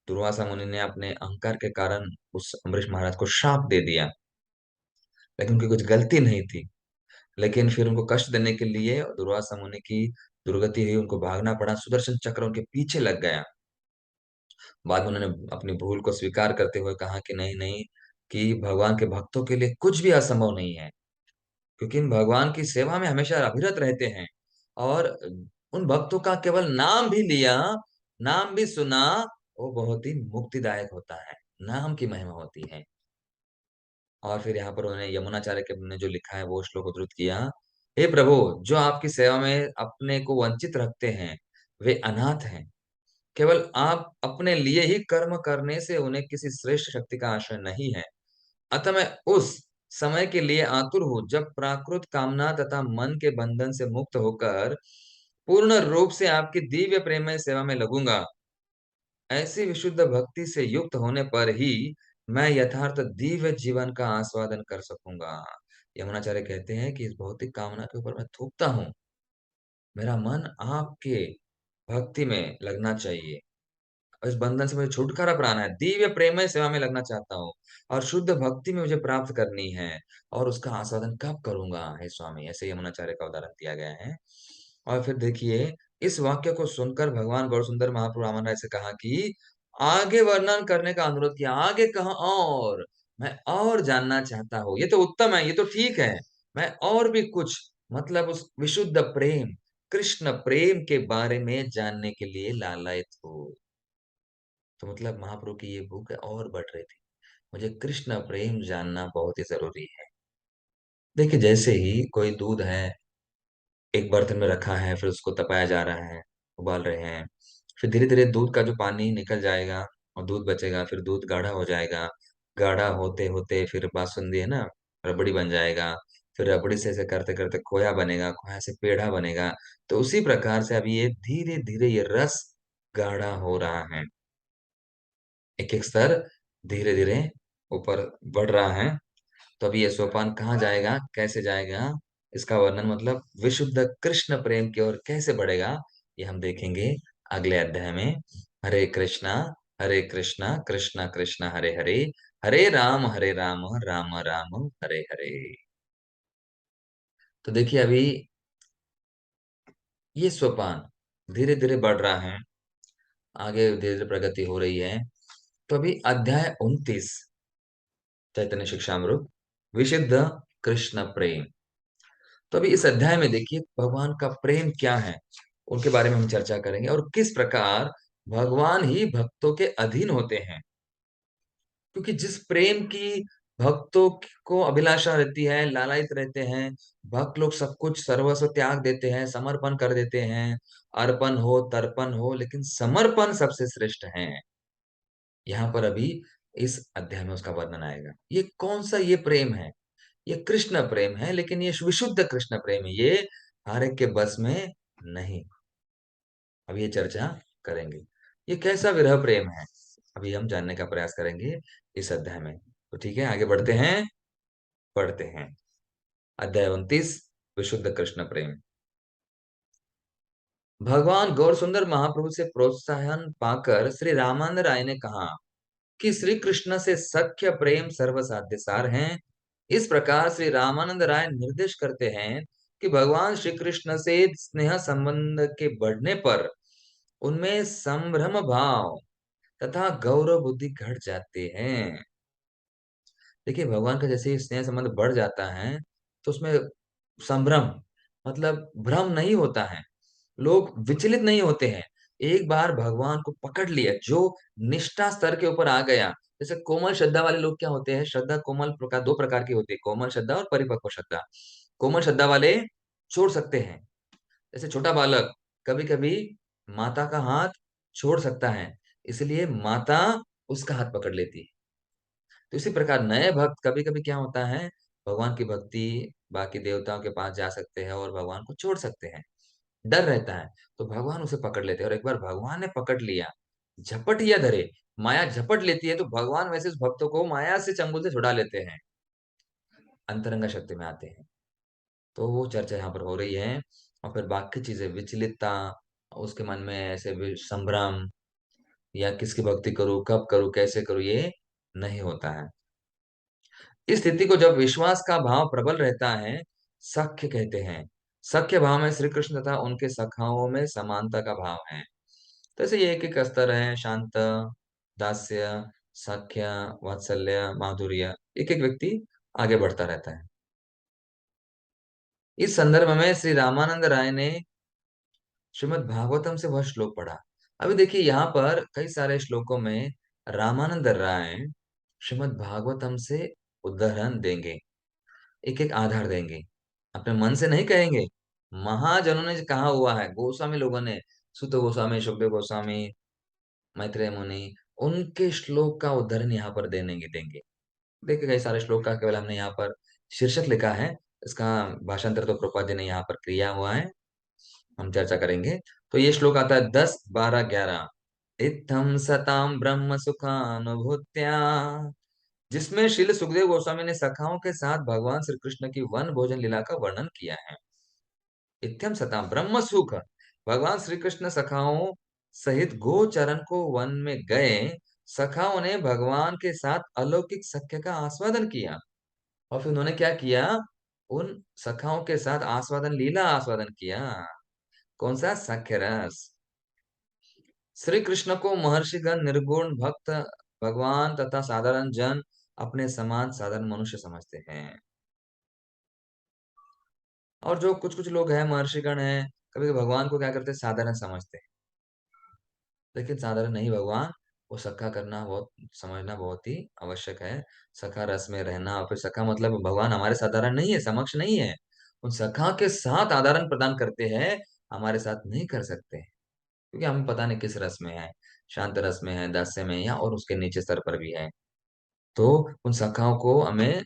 [SPEAKER 1] दुर्वासा मुनि ने अपने अहंकार के कारण उस अम्बरीश महाराज को शाप दे दिया, लेकिन उनकी कुछ गलती नहीं थी। लेकिन फिर उनको कष्ट देने के लिए दुर्वासा मुनि की दुर्गति हुई, उनको भागना पड़ा, सुदर्शन चक्र उनके पीछे लग गया। बाद में उन्होंने अपनी भूल को स्वीकार करते हुए कहा कि नहीं नहीं, कि भगवान के भक्तों के लिए कुछ भी असंभव नहीं है, क्योंकि इन भगवान की सेवा में हमेशा अभिरत रहते हैं। और उन भक्तों का केवल नाम भी लिया, नाम भी सुना, वो बहुत ही मुक्तिदायक होता है, नाम की महिमा होती है। और फिर यहाँ पर उन्होंने यमुनाचार्य के ने जो लिखा है वो श्लोक उद्धृत किया। हे प्रभु, जो आपकी सेवा में अपने को वंचित रखते हैं वे अनाथ हैं। केवल आप अपने लिए ही कर्म करने से उन्हें किसी श्रेष्ठ शक्ति का आश्रय नहीं है। अतः मैं उस समय के लिए आतुर हूँ जब प्राकृत कामना तथा मन के बंधन से मुक्त होकर पूर्ण रूप से आपकी दिव्य प्रेममय सेवा में लगूंगा। ऐसी विशुद्ध भक्ति से युक्त होने पर ही मैं यथार्थ दिव्य जीवन का आस्वादन कर सकूंगा। यमुनाचार्य कहते हैं कि इस भौतिक कामना के ऊपर मैं थूकता हूँ, मेरा मन आपके भक्ति में लगना चाहिए। और इस बंधन से मुझे छुटकारा पाना है, दिव्य प्रेममय सेवा में लगना चाहता हूँ और शुद्ध भक्ति में मुझे प्राप्त करनी है और उसका आस्वादन कब करूँगा हे स्वामी? ऐसे यमुनाचार्य का उदाहरण दिया गया है। और फिर देखिए, इस वाक्य को सुनकर भगवान गौरसुंदर महाप्रभु रामानंद राय से कहा कि आगे वर्णन करने का अनुरोध किया, आगे कहा और, मैं और जानना चाहता हूँ। ये तो उत्तम है, ये तो ठीक है। मैं और भी कुछ मतलब उस विशुद्ध प्रेम, कृष्ण प्रेम के बारे में जानने के लिए लालायित हूँ। तो मतलब महाप्रभु की ये भूख और बढ़ रही थी। मुझे कृष्ण प्रेम जानना बहुत ही ज़रूरी है। देखिए, जैसे ही कोई दूध है, एक बर्तन में रखा है, फिर उसको तपाया जा रहा है, उबाल रहे हैं। फिर धीरे-धीरे दूध का जो पानी निकल जाएगा और दूध बचेगा, फिर दूध गाढ़ा हो जाएगा। गाढ़ा होते-होते फिर बासुंदी है ना, रबड़ी बन जाएगा। फिर रबड़ी से ऐसे करते-करते खोया बनेगा, खोया से पेड़ा बनेगा। तो उसी प्रकार से अभी ये धीरे-धीरे ये रस गाढ़ा हो रहा है। एक-एक स्तर धीरे-धीरे ऊपर बढ़ रहा है। तो अभी ये सोपान कहाँ जाएगा, कैसे जाएगा, इसका वर्णन मतलब विशुद्ध कृष्ण प्रेम की ओर कैसे बढ़ेगा, ये हम देखेंगे अगले अध्याय में। हरे कृष्णा, कृष्ण कृष्ण हरे हरे, हरे राम, राम राम हरे हरे। तो देखिए अभी ये सोपान धीरे-धीरे बढ़ रहा है, आगे धीरे-धीरे प्रगति हो रही है। तो अभी अध्याय 29 चैतन्य शिक्षामृत, विशुद्ध कृष्ण प्रेम। तो अभी इस अध्याय में देखिए भगवान का प्रेम क्या है, उनके बारे में हम चर्चा करेंगे और किस प्रकार भगवान ही भक्तों के अधीन होते हैं। क्योंकि जिस प्रेम की भक्तों को अभिलाषा रहती है, लालायित रहते हैं, भक्त लोग सब कुछ सर्वस्व त्याग देते हैं, समर्पण कर देते हैं, अर्पण हो, तर्पण हो, लेकिन समर्पण सबसे श्रेष्ठ है। यहाँ पर अभी इस अध्याय में उसका वर्णन आएगा। ये कौन-सा ये प्रेम है? ये कृष्ण प्रेम है, लेकिन ये विशुद्ध कृष्ण प्रेम है, ये हर एक के बस में नहीं। अब ये चर्चा करेंगे। ये कैसा विरह प्रेम है? अभी हम जानने का प्रयास करेंगे इस अध्याय में। तो ठीक है, आगे बढ़ते हैं, पढ़ते हैं। अध्याय 29 विशुद्ध कृष्ण प्रेम। भगवान गौरसुंदर महाप्रभु से प्रोत्साहन पाकर श्री रामानंद राय ने कहा कि श्री कृष्ण से सख्य प्रेम सर्वसाध्य सार है। इस प्रकार श्री रामानंद राय निर्देश करते हैं कि भगवान श्री कृष्ण से स्नेह संबंध के बढ़ने पर उनमें संभ्रम भाव तथा गौरव बुद्धि घट जाते हैं। देखिए भगवान का जैसे ही स्नेह संबंध बढ़ जाता है, तो उसमें संभ्रम मतलब भ्रम नहीं होता है। लोग विचलित नहीं होते हैं। एक बार भगवान को पकड़ लिया, जो निष्ठा स्तर के ऊपर आ गया, जैसे कोमल श्रद्धा वाले लोग क्या होते हैं, श्रद्धा कोमल प्रकार 2 प्रकार की होती है, कोमल श्रद्धा और परिपक्व श्रद्धा। कोमल श्रद्धा वाले छोड़ सकते हैं। जैसे छोटा बालक कभी-कभी माता का हाथ छोड़ सकता है, इसलिए माता उसका हाथ पकड़ लेती है। तो इसी प्रकार नए भक्त कभी-कभी क्या होता है, भगवान की भक्ति बाकी देवताओं के पास जा सकते हैं और भगवान को छोड़ सकते हैं। डर रहता है, तो भगवान उसे पकड़ लेते हैं और एक बार भगवान ने पकड़ लिया, झपट या धरे, माया झपट लेती है तो भगवान वैसे उस भक्तों को माया से चंगुल से छुड़ा लेते हैं, अंतरंग शक्ति में आते हैं। तो वो चर्चा यहाँ पर हो रही है और फिर बाकी चीज़ें विचलितता, उसके मन में ऐसे संभ्रम या किसकी भक्ति करूँ, कब करूँ, कैसे करूँ, ये नहीं होता है। इस स्थिति को जब विश्वास का भाव प्रबल रहता है, सख्य कहते हैं। सख्य भाव में श्री कृष्ण तथा उनके सखाओं में समानता का भाव है। तो ऐसे ये एक-एक स्तर है, शांत, दास्य, सख्य, वात्सल्य, माधुर्य, एक-एक व्यक्ति आगे बढ़ता रहता है। इस संदर्भ में श्री रामानंद राय ने श्रीमद् भागवतम से वह श्लोक पढ़ा। अभी देखिए यहाँ पर कई सारे श्लोकों में रामानंद राय श्रीमद् भागवतम से उदाहरण देंगे, एक-एक आधार देंगे। अपने मन से नहीं कहेंगे, महाजनों ने कहा हुआ है, गोस्वामी लोगों ने, सूत गोस्वामी, शुकदेव गोस्वामी, मैत्रेय मुनि, उनके श्लोक का उदाहरण यहाँ पर देनेंगे देंगे। देखिए कई सारे श्लोक का केवल हमने यहाँ पर शीर्षक लिखा है, इसका भाषांतर तो प्रभुपाद जी ने यहाँ पर किया हुआ है, हम चर्चा करेंगे। तो ये श्लोक आता है 10, 12, 11। इत्थं सतां ब्रह्म सुखानुभूत्या, जिसमें श्रील सुखदेव गोस्वामी ने सखाओं के साथ भगवान श्री कृष्ण की वन भोजन लीला का वर्णन किया है। इत्थम सतां ब्रह्म सुख, भगवान श्री कृष्ण सखाओं सहित गोचरण को वन में गए, सखाओं ने भगवान के साथ अलौकिक सख्य का आस्वादन किया। और फिर उन्होंने क्या किया? उन सखाओं के साथ आस्वादन, लीला आस्वादन किया। कौन सा? सख्य रस। श्री कृष्ण को महर्षिगण, निर्गुण भक्त, भगवान तथा साधारण जन अपने समान साधारण मनुष्य समझते हैं। और जो कुछ कुछ लोग हैं, महर्षिगण हैं, कभी कभी भगवान को क्या करते हैं? साधारण समझते हैं। लेकिन साधारण नहीं भगवान, वो सखा करना बहुत, समझना बहुत ही आवश्यक है। सखा रस में रहना, और फिर सखा मतलब भगवान हमारे साधारण नहीं है, समक्ष नहीं है। उन सखा के साथ आदान प्रदान करते हैं, हमारे साथ नहीं कर सकते, क्योंकि हमें पता नहीं किस रस में है, शांत रस में है, दास्य में है, या और उसके नीचे स्तर पर भी है। तो उन सखाओं को हमें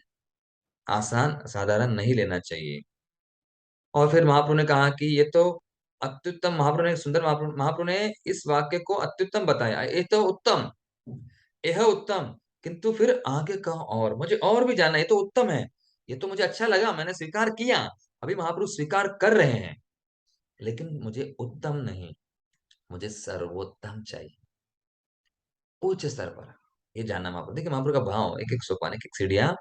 [SPEAKER 1] आसान साधारण नहीं लेना चाहिए। और फिर महाप्रभु ने कहा कि ये तो अत्युत्तम, महाप्रभु ने सुंदर, महाप्रभु महाप्रभु ने इस वाक्य को अत्युत्तम बताया, ये तो उत्तम, यह उत्तम, किंतु फिर आगे का और मुझे और भी जानना है। ये तो उत्तम है, ये तो मुझे अच्छा लगा, मैंने स्वीकार किया। अभी महाप्रभु स्वीकार कर रहे हैं, लेकिन मुझे उत्तम नहीं, मुझे सर्वोत्तम चाहिए, उच्च स्तर पर। ये जानना महाप्रभु, देखिए महाप्रभु का भाव, एक एक सोपान, एक एक सीढ़ियां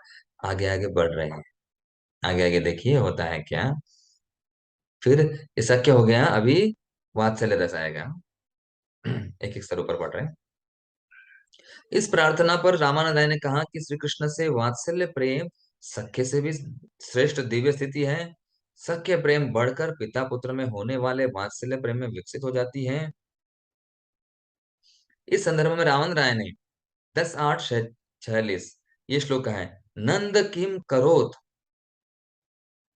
[SPEAKER 1] आगे आगे बढ़ रहे हैं। आगे आगे देखिए होता है क्या। फिर ऐसा क्या हो गया? अभी वात्सल्य रस आएगा। एक एक स्तर ऊपर बढ़ रहे हैं। इस प्रार्थना पर रामानंद राय ने कहा कि श्री कृष्ण से वात्सल्य प्रेम सख्य से भी श्रेष्ठ दिव्य स्थिति है। सख्य प्रेम बढ़कर पिता पुत्र में होने वाले वात्सल्य प्रेम में विकसित हो जाती है। इस संदर्भ में रामानंद राय ने 10:8-46 ये श्लोक कहा है। नंद किम करोत,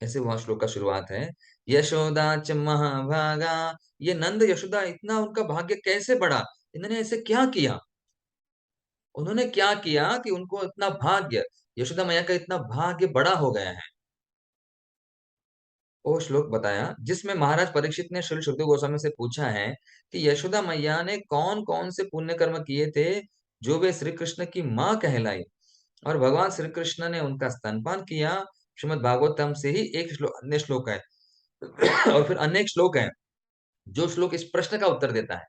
[SPEAKER 1] ऐसे वहां श्लोक का शुरुआत है। यशोदा च महाभागा, ये नंद यशोदा इतना उनका भाग्य कैसे बढ़ा, इन्होंने ऐसे क्या किया? उन्होंने क्या किया कि उनको इतना भाग्य, यशोदा मैया का इतना भाग्य बड़ा हो गया है? वो श्लोक बताया जिसमें महाराज परीक्षित ने श्री सुखदेव गोस्वामी से पूछा है कि यशोदा मैया ने कौन कौन से पुण्य कर्म किए थे जो वे श्री कृष्ण की मां कहलाई, और भगवान श्री कृष्ण ने उनका स्तनपान किया। श्रीमद् भागवतम से ही एक श्लोक, अन्य श्लोक है। और फिर अनेक श्लोक हैं, जो श्लोक इस प्रश्न का उत्तर देता है।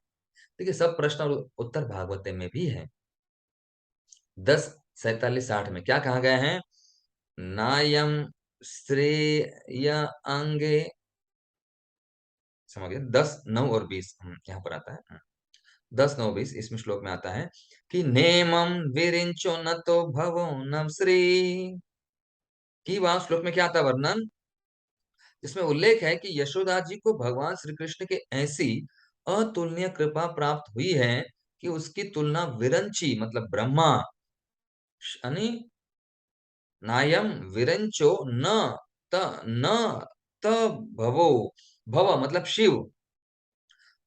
[SPEAKER 1] देखिए सब प्रश्न और उत्तर भागवत में भी है। 10:47-60 में क्या कहा गया है? नायम श्रेय अंगे, समझ गए? 10:9 और 20 यहाँ पर आता है। 10:9-20 इसमें श्लोक में आता है कि नेमम विरिंचो न तो भवो न श्री, की वहां श्लोक में क्या आता है? वर्णन, जिसमें उल्लेख है कि यशोदा जी को भगवान श्री कृष्ण के ऐसी अतुलनीय कृपा प्राप्त हुई है कि उसकी तुलना विरंची मतलब ब्रह्मा, यानी नायम विरंचो न त न त भवो, भव मतलब शिव,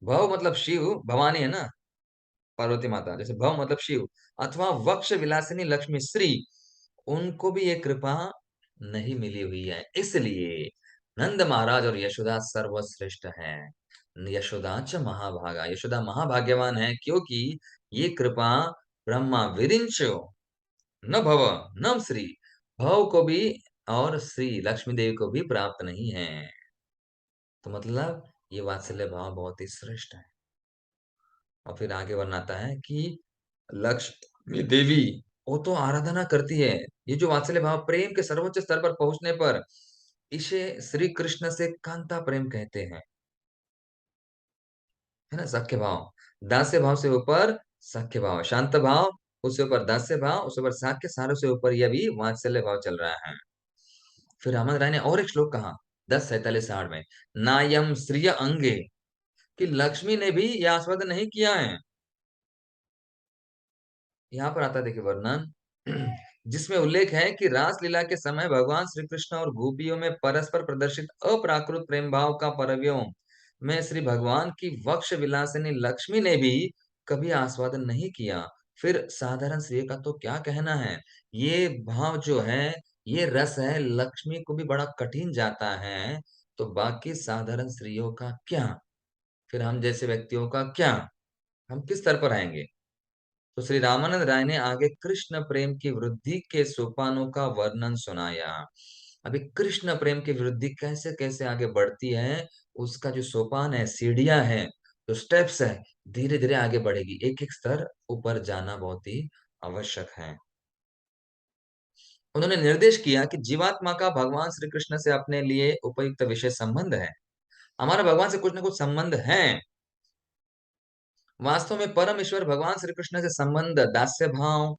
[SPEAKER 1] भव मतलब शिव, भवानी है ना, पार्वती माता, जैसे भव मतलब शिव, अथवा वक्ष विलासिनी लक्ष्मी श्री, उनको भी ये कृपा नहीं मिली हुई है। इसलिए नंद महाराज और यशोदा सर्वश्रेष्ठ हैं। यशोदा च महाभागा, यशोदा महाभाग्यवान है, क्योंकि ये कृपा ब्रह्मा विरिंचो न भव न श्री, भव को भी और श्री लक्ष्मी देवी को भी प्राप्त नहीं है। तो मतलब ये वात्सल्य भाव बहुत ही श्रेष्ठ है। और फिर आगे वर्णनाता है कि लक्ष्मी देवी वो तो आराधना करती है। ये जो वात्सल्य भाव प्रेम के सर्वोच्च स्तर पर पहुंचने पर इसे श्री कृष्ण से कांता प्रेम कहते हैं, है ना? सख्य भाव, दास्य भाव से ऊपर सख्य भाव, शांत भाव उससे ऊपर दास्य भाव, उससे ऊपर साख्य, सारों से ऊपर यह भी वात्सल्य भाव चल रहा है। फिर रामन राय ने और एक श्लोक कहा 10:47-60 में, नायम श्रिय अंगे, कि लक्ष्मी ने भी यह आस्वादन नहीं किया है। यहाँ पर आता है देखिए वर्णन, जिसमें उल्लेख है कि रास लीला के समय भगवान श्री कृष्ण और गोपियों में परस्पर प्रदर्शित अप्राकृत प्रेम भाव का परव्योम में श्री भगवान की वक्ष विलासिनी लक्ष्मी ने भी कभी आस्वादन नहीं किया। फिर साधारण स्त्री का तो क्या कहना है? ये भाव जो है, ये रस है, लक्ष्मी को भी बड़ा कठिन जाता है, तो बाकी साधारण स्त्रियों का क्या? फिर हम जैसे व्यक्तियों का क्या? हम किस स्तर पर आएंगे? तो श्री रामानंद राय ने आगे कृष्ण प्रेम की वृद्धि के सोपानों का वर्णन सुनाया। अभी कृष्ण प्रेम की वृद्धि कैसे कैसे आगे बढ़ती है, उसका जो सोपान है, सीढ़ियां हैं, जो स्टेप्स है, धीरे-धीरे आगे बढ़ेगी। एक-एक स्तर ऊपर जाना बहुत ही आवश्यक है। उन्होंने निर्देश किया कि जीवात्मा का भगवान श्री कृष्ण से अपने लिए उपयुक्त विशेष संबंध है। हमारा भगवान से कुछ न कुछ संबंध है। वास्तव में परम ईश्वर भगवान श्री कृष्ण से संबंध दास्य भाव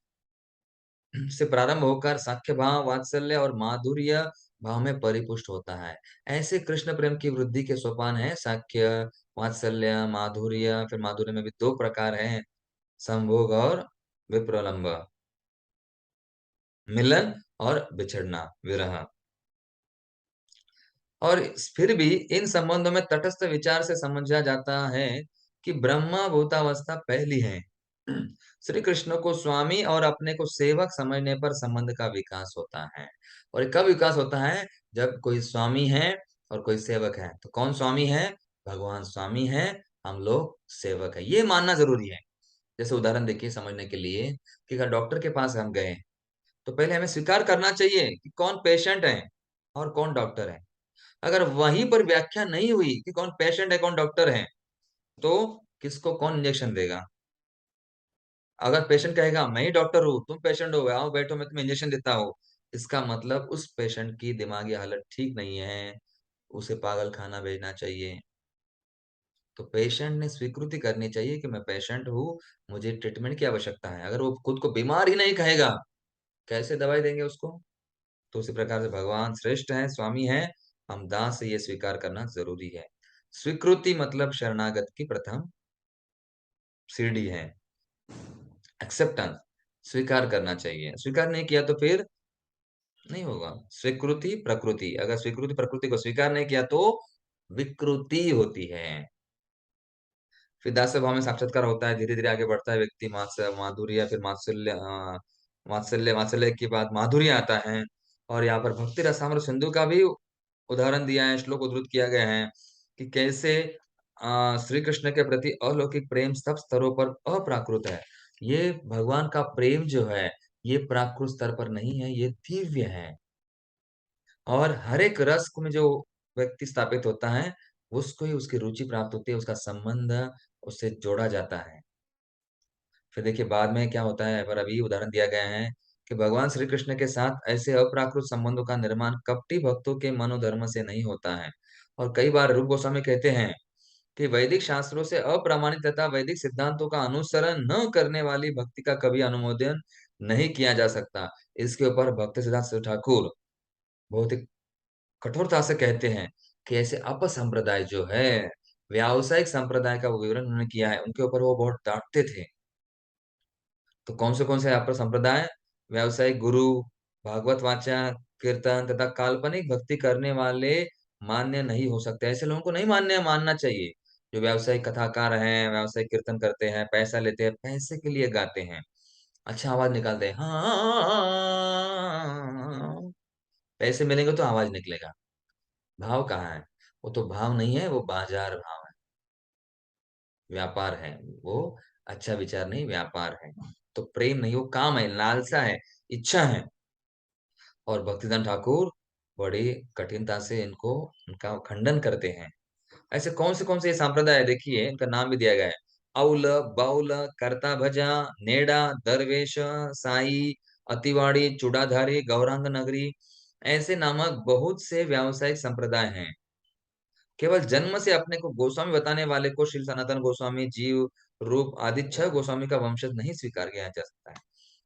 [SPEAKER 1] से प्रारंभ होकर साख्य भाव, वात्सल्य और माधुर्य भाव में परिपुष्ट होता है। ऐसे कृष्ण प्रेम की वृद्धि के सोपान हैं साख्य, वात्सल्य, माधुर्य, फिर माधुर्य में भी 2 प्रकार हैं, संभोग और विप्रलंब, मिलन और बिछड़ना, विरह। और फिर भी इन संबंधों में तटस्थ विचार से समझा जाता है कि ब्रह्मभूतावस्था पहली है। श्री कृष्ण को स्वामी और अपने को सेवक समझने पर संबंध का विकास होता है। और ये कब विकास होता है? जब कोई स्वामी है और कोई सेवक है। तो कौन स्वामी है? भगवान स्वामी है, हम लोग सेवक है। ये मानना जरूरी है। जैसे उदाहरण देखिए समझने के लिए कि अगर डॉक्टर के पास हम गए, तो पहले हमें स्वीकार करना चाहिए कि कौन पेशेंट है और कौन डॉक्टर है। अगर वहीं पर व्याख्या नहीं हुई कि कौन पेशेंट है, कौन डॉक्टर है, तो किसको कौन इंजेक्शन देगा? अगर पेशेंट कहेगा मैं ही डॉक्टर हूँ, तुम पेशेंट हो, आओ बैठो मैं तुम्हें इंजेक्शन देता हूँ। इसका मतलब उस पेशेंट की दिमागी हालत ठीक नहीं है, उसे पागल खाना भेजना चाहिए। तो पेशेंट ने स्वीकृति करनी चाहिए कि मैं पेशेंट हूँ, मुझे ट्रीटमेंट की आवश्यकता है। अगर वो खुद को बीमार ही नहीं कहेगा, कैसे दवाई देंगे उसको? तो उसी प्रकार से भगवान श्रेष्ठ हैं, स्वामी हैं, हम दास से ये स्वीकार करना ज़रूरी है। स्वीकृति मतलब शरणागत की प्रथम सीढ़ी है। एक्सेप्टेंस स्वीकार करना चाहिए। स्वीकार नहीं किया तो फिर नहीं होगा। स्वीकृति, प्रकृति अगर स्वीकृति प्रकृति को स्वीकार नहीं किया तो विकृति होती है। फिर दास्य भाव में साक्षात्कार होता है, धीरे-धीरे आगे बढ़ता है व्यक्ति माधुर्य फिर वात्सल्य के बाद माधुर्य आता है और यहाँ पर भक्ति रसामृत सिंधु का भी उदाहरण दिया है, श्लोक उद्धृत किया गया है कि कैसे श्री कृष्ण के प्रति अलौकिक प्रेम सब स्तरों पर अप्राकृत है। ये भगवान का प्रेम जो है, ये प्राकृत स्तर पर नहीं है, ये दिव्य है और हर एक रस में जो व्यक्ति स्थापित होता है, उसको ही उसकी रुचि प्राप्त होती है, उसका संबंध उससे जोड़ा जाता है। फिर देखिए बाद में क्या होता है, पर अभी उदाहरण दिया गया है कि भगवान श्री कृष्ण के साथ ऐसे अप्राकृत संबंधों का निर्माण कपटी भक्तों के मनोधर्म से नहीं होता है। और कई बार रूप गोस्वामी कहते हैं कि वैदिक शास्त्रों से अप्रमाणित तथा वैदिक सिद्धांतों का अनुसरण न करने वाली भक्ति का कभी अनुमोदन नहीं किया जा सकता। इसके ऊपर भक्ति सिद्धांत शिव ठाकुर बहुत ही कठोरता से कहते हैं कि ऐसे अपसंप्रदाय जो है, व्यावसायिक संप्रदाय का वो विवरण उन्होंने किया है, उनके ऊपर वो बहुत डाँटते थे। तो कौन से आपका संप्रदाय? व्यावसायिक गुरु, भागवत वाचा, कीर्तन तथा काल्पनिक भक्ति करने वाले मान्य नहीं हो सकते। ऐसे लोगों को नहीं मानना चाहिए। जो व्यावसायिक कथाकार हैं, व्यावसायिक कीर्तन करते हैं, पैसा लेते हैं, पैसे के लिए गाते हैं। अच्छा आवाज़ निकालते हैं। हाँ, पैसे मिलेंगे तो आवाज़ निकलेगा। भाव कहाँ है? वो तो भाव नहीं है, वो बाज़ार भाव है, व्यापार है। वो अच्छा विचार नहीं, व्यापार है। तो प्रेम नहीं, वो काम है, लालसा है, इच्छा है। और भक्तिदान ठाकुर बड़ी कठिनता से इनको इनका खंडन करते हैं। ऐसे कौन से ये संप्रदाय है देखिए, इनका नाम भी दिया गया है। औल, बाउल, कर्ता भजा, नेडा, दरवेश, साई, अतिवाड़ी, चूड़ाधारी, गौरांग नगरी ऐसे नामक बहुत से व्यावसायिक संप्रदाय हैं। केवल जन्म से अपने को गोस्वामी बताने वाले को श्री सनातन गोस्वामी, जीव, रूप आदि 6 गोस्वामी का वंशज नहीं स्वीकार किया जा सकता है।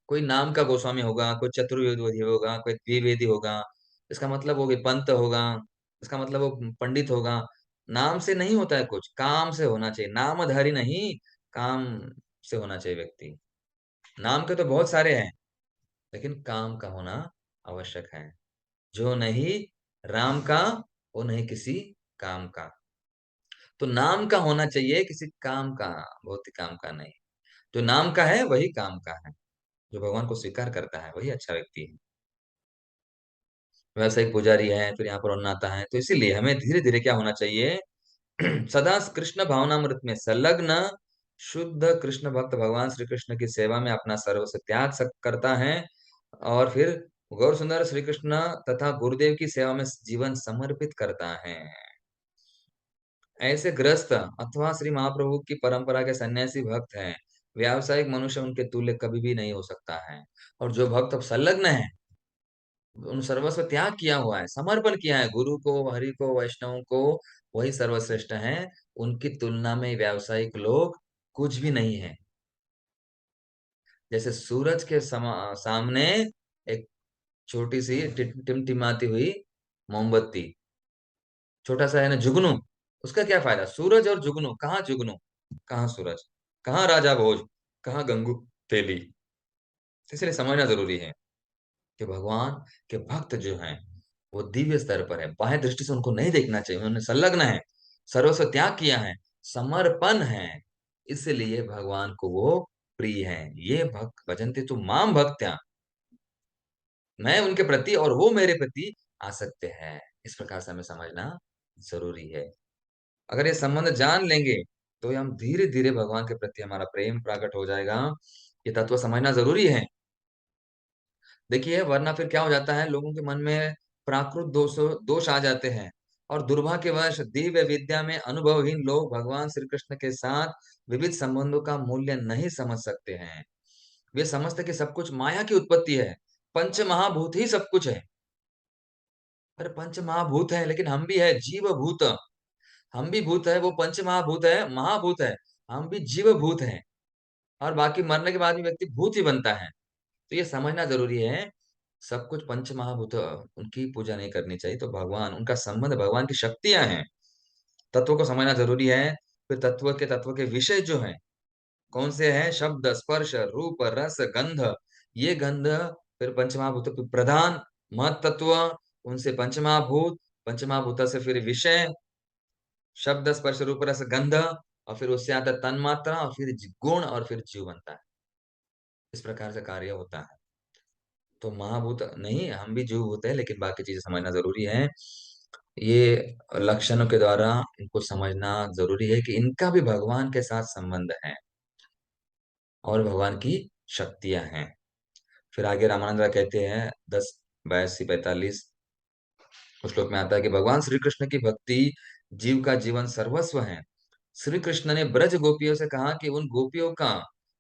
[SPEAKER 1] कोई नाम का गोस्वामी होगा, कोई चतुर्वेदी होगा, कोई द्विवेदी होगा, इसका मतलब वो विपंत होगा, इसका मतलब वो पंडित होगा। नाम से नहीं होता है कुछ, काम से होना चाहिए। नामधारी नहीं, काम से होना चाहिए व्यक्ति। नाम के तो बहुत सारे हैं, लेकिन काम का होना आवश्यक है। जो नहीं राम का, वो नहीं किसी काम का। तो नाम का होना चाहिए, किसी काम का, भौतिक काम का नहीं। जो नाम का है, वही काम का है। जो भगवान को स्वीकार करता है, वही अच्छा व्यक्ति है। व्यावसायिक पुजारी है, फिर यहाँ पर अन्नदाता है। तो इसीलिए हमें धीरे-धीरे क्या होना चाहिए? सदा कृष्ण भावनामृत में संलग्न शुद्ध कृष्ण भक्त भगवान श्री कृष्ण की सेवा में अपना सर्वस्व त्याग करता है और फिर गौर सुंदर श्री कृष्ण तथा गुरुदेव की सेवा में जीवन समर्पित करता है। ऐसे ग्रस्त अथवा श्री महाप्रभु की परंपरा के सन्यासी भक्त हैं, व्यावसायिक मनुष्य उनके तुल्य कभी भी नहीं हो सकता है। और जो भक्त अब संलग्न है, उन सर्वस्व त्याग किया हुआ है, समर्पण किया है गुरु को, हरि को, वैष्णव को, वही सर्वश्रेष्ठ हैं। उनकी तुलना में व्यावसायिक लोग कुछ भी नहीं है। जैसे सूरज के सामने एक छोटी सी टिमटिमाती हुई मोमबत्ती, छोटा सा है ना जुगनू, उसका क्या फायदा? सूरज और जुगनू, कहाँ जुगनू, कहाँ सूरज, कहाँ राजा भोज, कहाँ गंगू तेली। इसलिए समझना जरूरी है कि भगवान के भक्त जो हैं, वो दिव्य स्तर पर है, बाह्य दृष्टि से उनको नहीं देखना चाहिए, उन्होंने संलग्न है, सर्वस्व त्याग किया है, समर्पण है, इसलिए भगवान को वो प्रिय है। ये भक्त भजन्ते तो माम भक्त्या, मैं उनके प्रति और वो मेरे प्रति आसक्त है। इस प्रकार से हमें समझना जरूरी है। अगर ये संबंध जान लेंगे, तो हम धीरे धीरे भगवान के प्रति हमारा प्रेम प्रकट हो जाएगा। ये तत्व समझना जरूरी है। देखिए, वरना फिर क्या हो जाता है, लोगों के मन में प्राकृत दोष आ जाते हैं, और दुर्भाग्यवश दिव्य विद्या में अनुभवहीन लोग भगवान श्री कृष्ण के साथ विविध संबंधों का मूल्य नहीं समझ सकते हैं। वे समझते कि सब कुछ माया की उत्पत्ति है, पंच महाभूत ही सब कुछ है। अरे पंच महाभूत है, लेकिन हम भी है जीव भूत, हम भी भूत है, वो पंच महाभूत है, महाभूत है, हम भी जीव भूत हैं, और बाकी मरने के बाद भी व्यक्ति भूत ही बनता है। तो ये समझना ज़रूरी है, सब कुछ पंच महाभूत, उनकी पूजा नहीं करनी चाहिए, तो भगवान, उनका संबंध भगवान की शक्तियाँ हैं, तत्वों को समझना ज़रूरी है। फिर तत्व के विषय जो हैं, कौन से हैं? शब्द, स्पर्श, रूप, रस, गंध। ये गंध फिर पंचमहाभूतों के प्रधान महतत्व, उनसे पंचमहाभूत, पंचमहाभूत से फिर विषय, शब्द, स्पर्श, रूप, रस, गंध, और फिर उससे आता है तन्मात्रा, और फिर गुण, और फिर जीव बनता है। इस प्रकार से कार्य होता है। तो महाभूत नहीं, हम भी जीव होते हैं, लेकिन बाकी चीजें समझना जरूरी है। ये लक्षणों के द्वारा इनको समझना जरूरी है कि इनका भी भगवान के साथ संबंध है, और भगवान की शक्तियां हैं। फिर आगे रामानंद कहते हैं 10:82-45 श्लोक में आता है कि भगवान श्री कृष्ण की भक्ति जीव का जीवन सर्वस्व है। श्री कृष्ण ने ब्रज गोपियों से कहा कि उन गोपियों का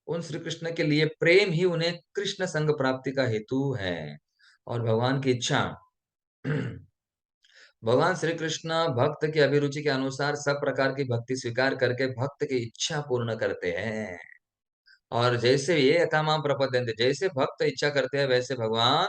[SPEAKER 1] उन श्री कृष्ण के लिए प्रेम ही उन्हें कृष्ण संग प्राप्ति का हेतु है। और भगवान की इच्छा, भगवान श्री कृष्ण भक्त की अभिरुचि के अनुसार सब प्रकार की भक्ति स्वीकार करके भक्त की इच्छा पूर्ण करते हैं। और जैसे ये यथामाम प्रपद्यन्ते, जैसे भक्त इच्छा करते हैं, वैसे भगवान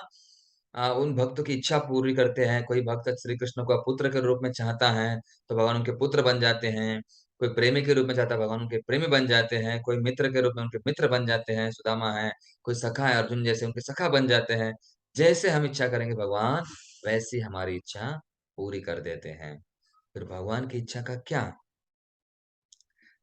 [SPEAKER 1] उन भक्तों की इच्छा पूरी करते हैं। कोई भक्त श्री कृष्ण को पुत्र के रूप में चाहता है, तो भगवान उनके पुत्र बन जाते हैं। कोई प्रेमी के रूप में चाहता है, भगवान उनके प्रेमी बन जाते हैं। कोई मित्र के रूप में उनके मित्र बन जाते हैं, सुदामा है। कोई सखा है, अर्जुन जैसे उनके सखा बन जाते हैं। जैसे हम इच्छा करेंगे भगवान, वैसी हमारी इच्छा पूरी कर देते हैं। फिर भगवान की इच्छा का क्या?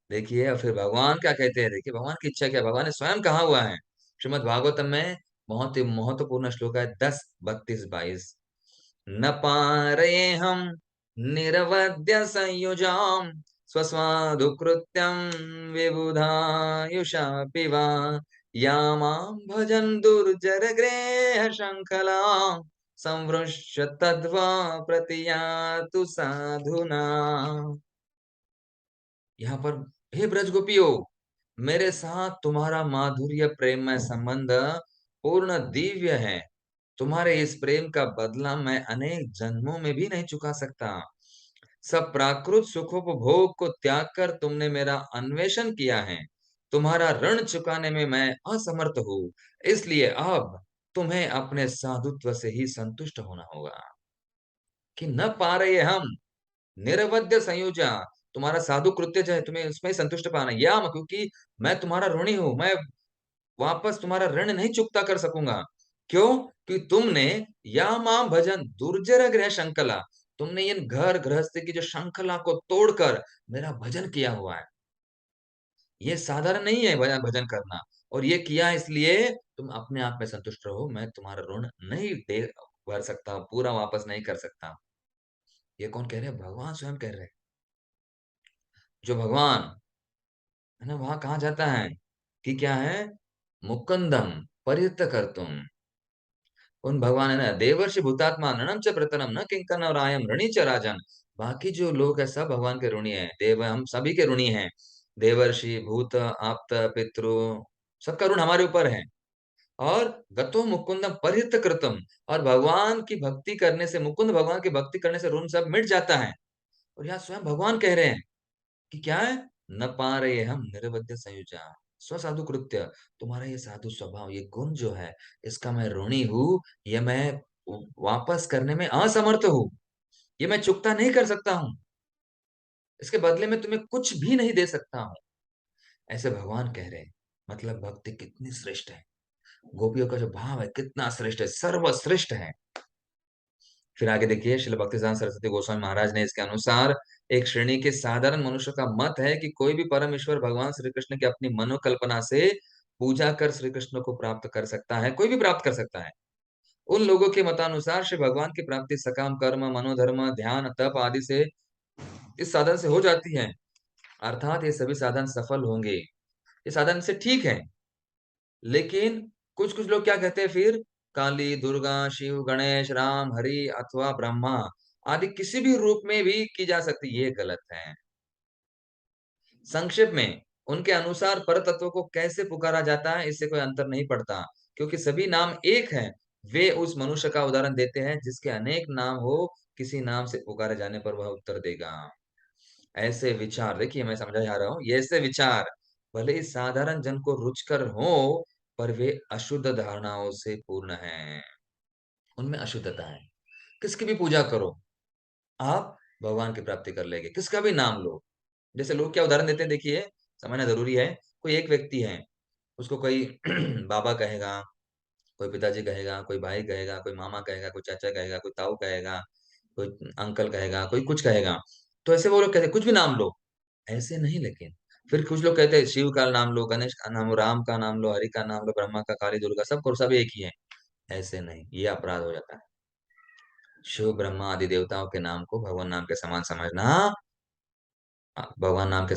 [SPEAKER 1] देखिए, और फिर भगवान क्या कहते हैं, देखिए भगवान की इच्छा क्या, भगवान ने स्वयं कहा हुआ है। श्रीमद् भागवतम में बहुत ही महत्वपूर्ण श्लोक है 10:32-22। न पारये हम निरवध्य संयुजाम स्वस्वादुकृत्यम विबुधायुषा पिवा यामां भजन दुर्जर ग्रेह शंखला संवृश्य तद्वा प्रतियातु साधुना। यहाँ पर, हे ब्रज गोपियों, मेरे साथ तुम्हारा माधुर्य प्रेममय संबंध पूर्ण दिव्य है। तुम्हारे इस प्रेम का बदला मैं अनेक जन्मों में भी नहीं चुका सकता। सब प्राकृत सुखोपभोग को त्याग कर तुमने मेरा अन्वेषण किया है। तुम्हारा ऋण चुकाने में मैं असमर्थ हूँ। इसलिए अब तुम्हें अपने साधुत्व से ही संतुष्ट होना होगा। कि न पा रहे हम निरवध्य संयोजा, तुम्हारा साधु कृत्य जो है, तुम्हें उसमें ही संतुष्ट पाना, या क्योंकि मैं तुम्हारा ऋणी हूँ, मैं वापस तुम्हारा ऋण नहीं चुकता कर सकूंगा। क्यों? कि तुमने या मां भजन दुर्जर गृह शंखला, तुमने इन घर गृहस्थी की जो श्रृंखला को तोड़कर मेरा भजन किया हुआ है। ये साधारण नहीं है भजन भजन करना, और ये किया इसलिए तुम अपने आप में संतुष्ट रहो, मैं तुम्हारा ऋण नहीं दे भर सकता, पूरा वापस नहीं कर सकता। ये कौन कह रहे हैं? भगवान स्वयं कह रहे हैं। जो भगवान है ना, वहां कहा जाता है कि क्या है, मुकुंदम परित कर तुम, उन भगवान है ना, देवर्षि भूतात्मा नरम च प्रतरम न किंकन रायम ऋणी च राजन, बाकी जो लोग हैं सब भगवान के ऋणी हैं। देव हम सभी के ऋणी हैं। देवर्षि, भूत, आप्त, पितृ सबका ऋण हमारे ऊपर है। और गतो मुकुंदम परिहित कृतम, और भगवान की भक्ति करने से, मुकुंद भगवान की भक्ति करने से ऋण सब मिट जाता है। और यहाँ स्वयं भगवान कह रहे हैं कि क्या है, न पा रहे हम निरवध्य संयुजा स्वसाधु कृत्य। तुम्हारा ये साधु स्वभाव, ये गुण जो है, इसका मैं ऋणी हूँ। ये मैं वापस करने में असमर्थ हूँ। ये मैं चुकता नहीं कर सकता हूँ। इसके बदले में तुम्हें कुछ भी नहीं दे सकता हूँ। ऐसे भगवान कह रहे हैं। मतलब भक्ति कितनी श्रेष्ठ है। गोपियों का जो भाव है कितना श्रेष्ठ है, सर्वश्रेष्ठ है। फिर आगे देखिए, श्रील भक्तिसिद्धांत सरस्वती गोस्वामी महाराज ने इसके अनुसार, एक श्रेणी के साधारण मनुष्य का मत है कि कोई भी परम ईश्वर भगवान श्री कृष्ण की अपनी मनोकल्पना से पूजा कर श्री कृष्ण को प्राप्त कर सकता है। कोई भी प्राप्त कर सकता है। उन लोगों के मतानुसार श्री भगवान की प्राप्ति सकाम कर्म, मनोधर्म, ध्यान, तप आदि से, इस साधन से हो जाती है। अर्थात ये सभी साधन सफल होंगे। ये साधन से ठीक है। लेकिन कुछ कुछ लोग क्या कहते हैं फिर, काली, दुर्गा, शिव, गणेश, राम, हरि अथवा ब्रह्मा आदि किसी भी रूप में भी की जा सकती है। ये गलत है। संक्षेप में उनके अनुसार परतत्व को कैसे पुकारा जाता है, इससे कोई अंतर नहीं पड़ता, क्योंकि सभी नाम एक हैं। वे उस मनुष्य का उदाहरण देते हैं जिसके अनेक नाम हो, किसी नाम से पुकारे जाने पर वह उत्तर देगा। ऐसे विचार, देखिए मैं समझा जा रहा हूँ, ये ऐसे विचार भले ही साधारण जन को रुचकर हो, पर वे अशुद्ध धारणाओं से पूर्ण हैं। उनमें अशुद्धता है। किसकी भी पूजा करो, आप भगवान की प्राप्ति कर लेंगे। किसका भी नाम लो। जैसे लोग क्या उदाहरण देते हैं, देखिए समझना जरूरी है। कोई एक व्यक्ति है, उसको कोई बाबा कहेगा, कोई पिताजी कहेगा, कोई भाई कहेगा, कोई मामा कहेगा, कोई चाचा कहेगा, कोई ताऊ कहेगा, कोई अंकल कहेगा, कोई कुछ कहेगा। तो ऐसे वो लोग कहते हैं कुछ भी नाम लो। ऐसे नहीं, लेकिन फिर कुछ लोग कहते हैं शिव का नाम लो, गणेश का नाम लो, राम का नाम लो, हरि का नाम लो, ब्रह्मा का, काली, दुर्गा, सबको सब एक ही है। ऐसे नहीं, ये अपराध हो जाता है। शिव, ब्रह्मा आदि देवताओं के नाम को भगवान नाम के समान समझना, भगवान नाम के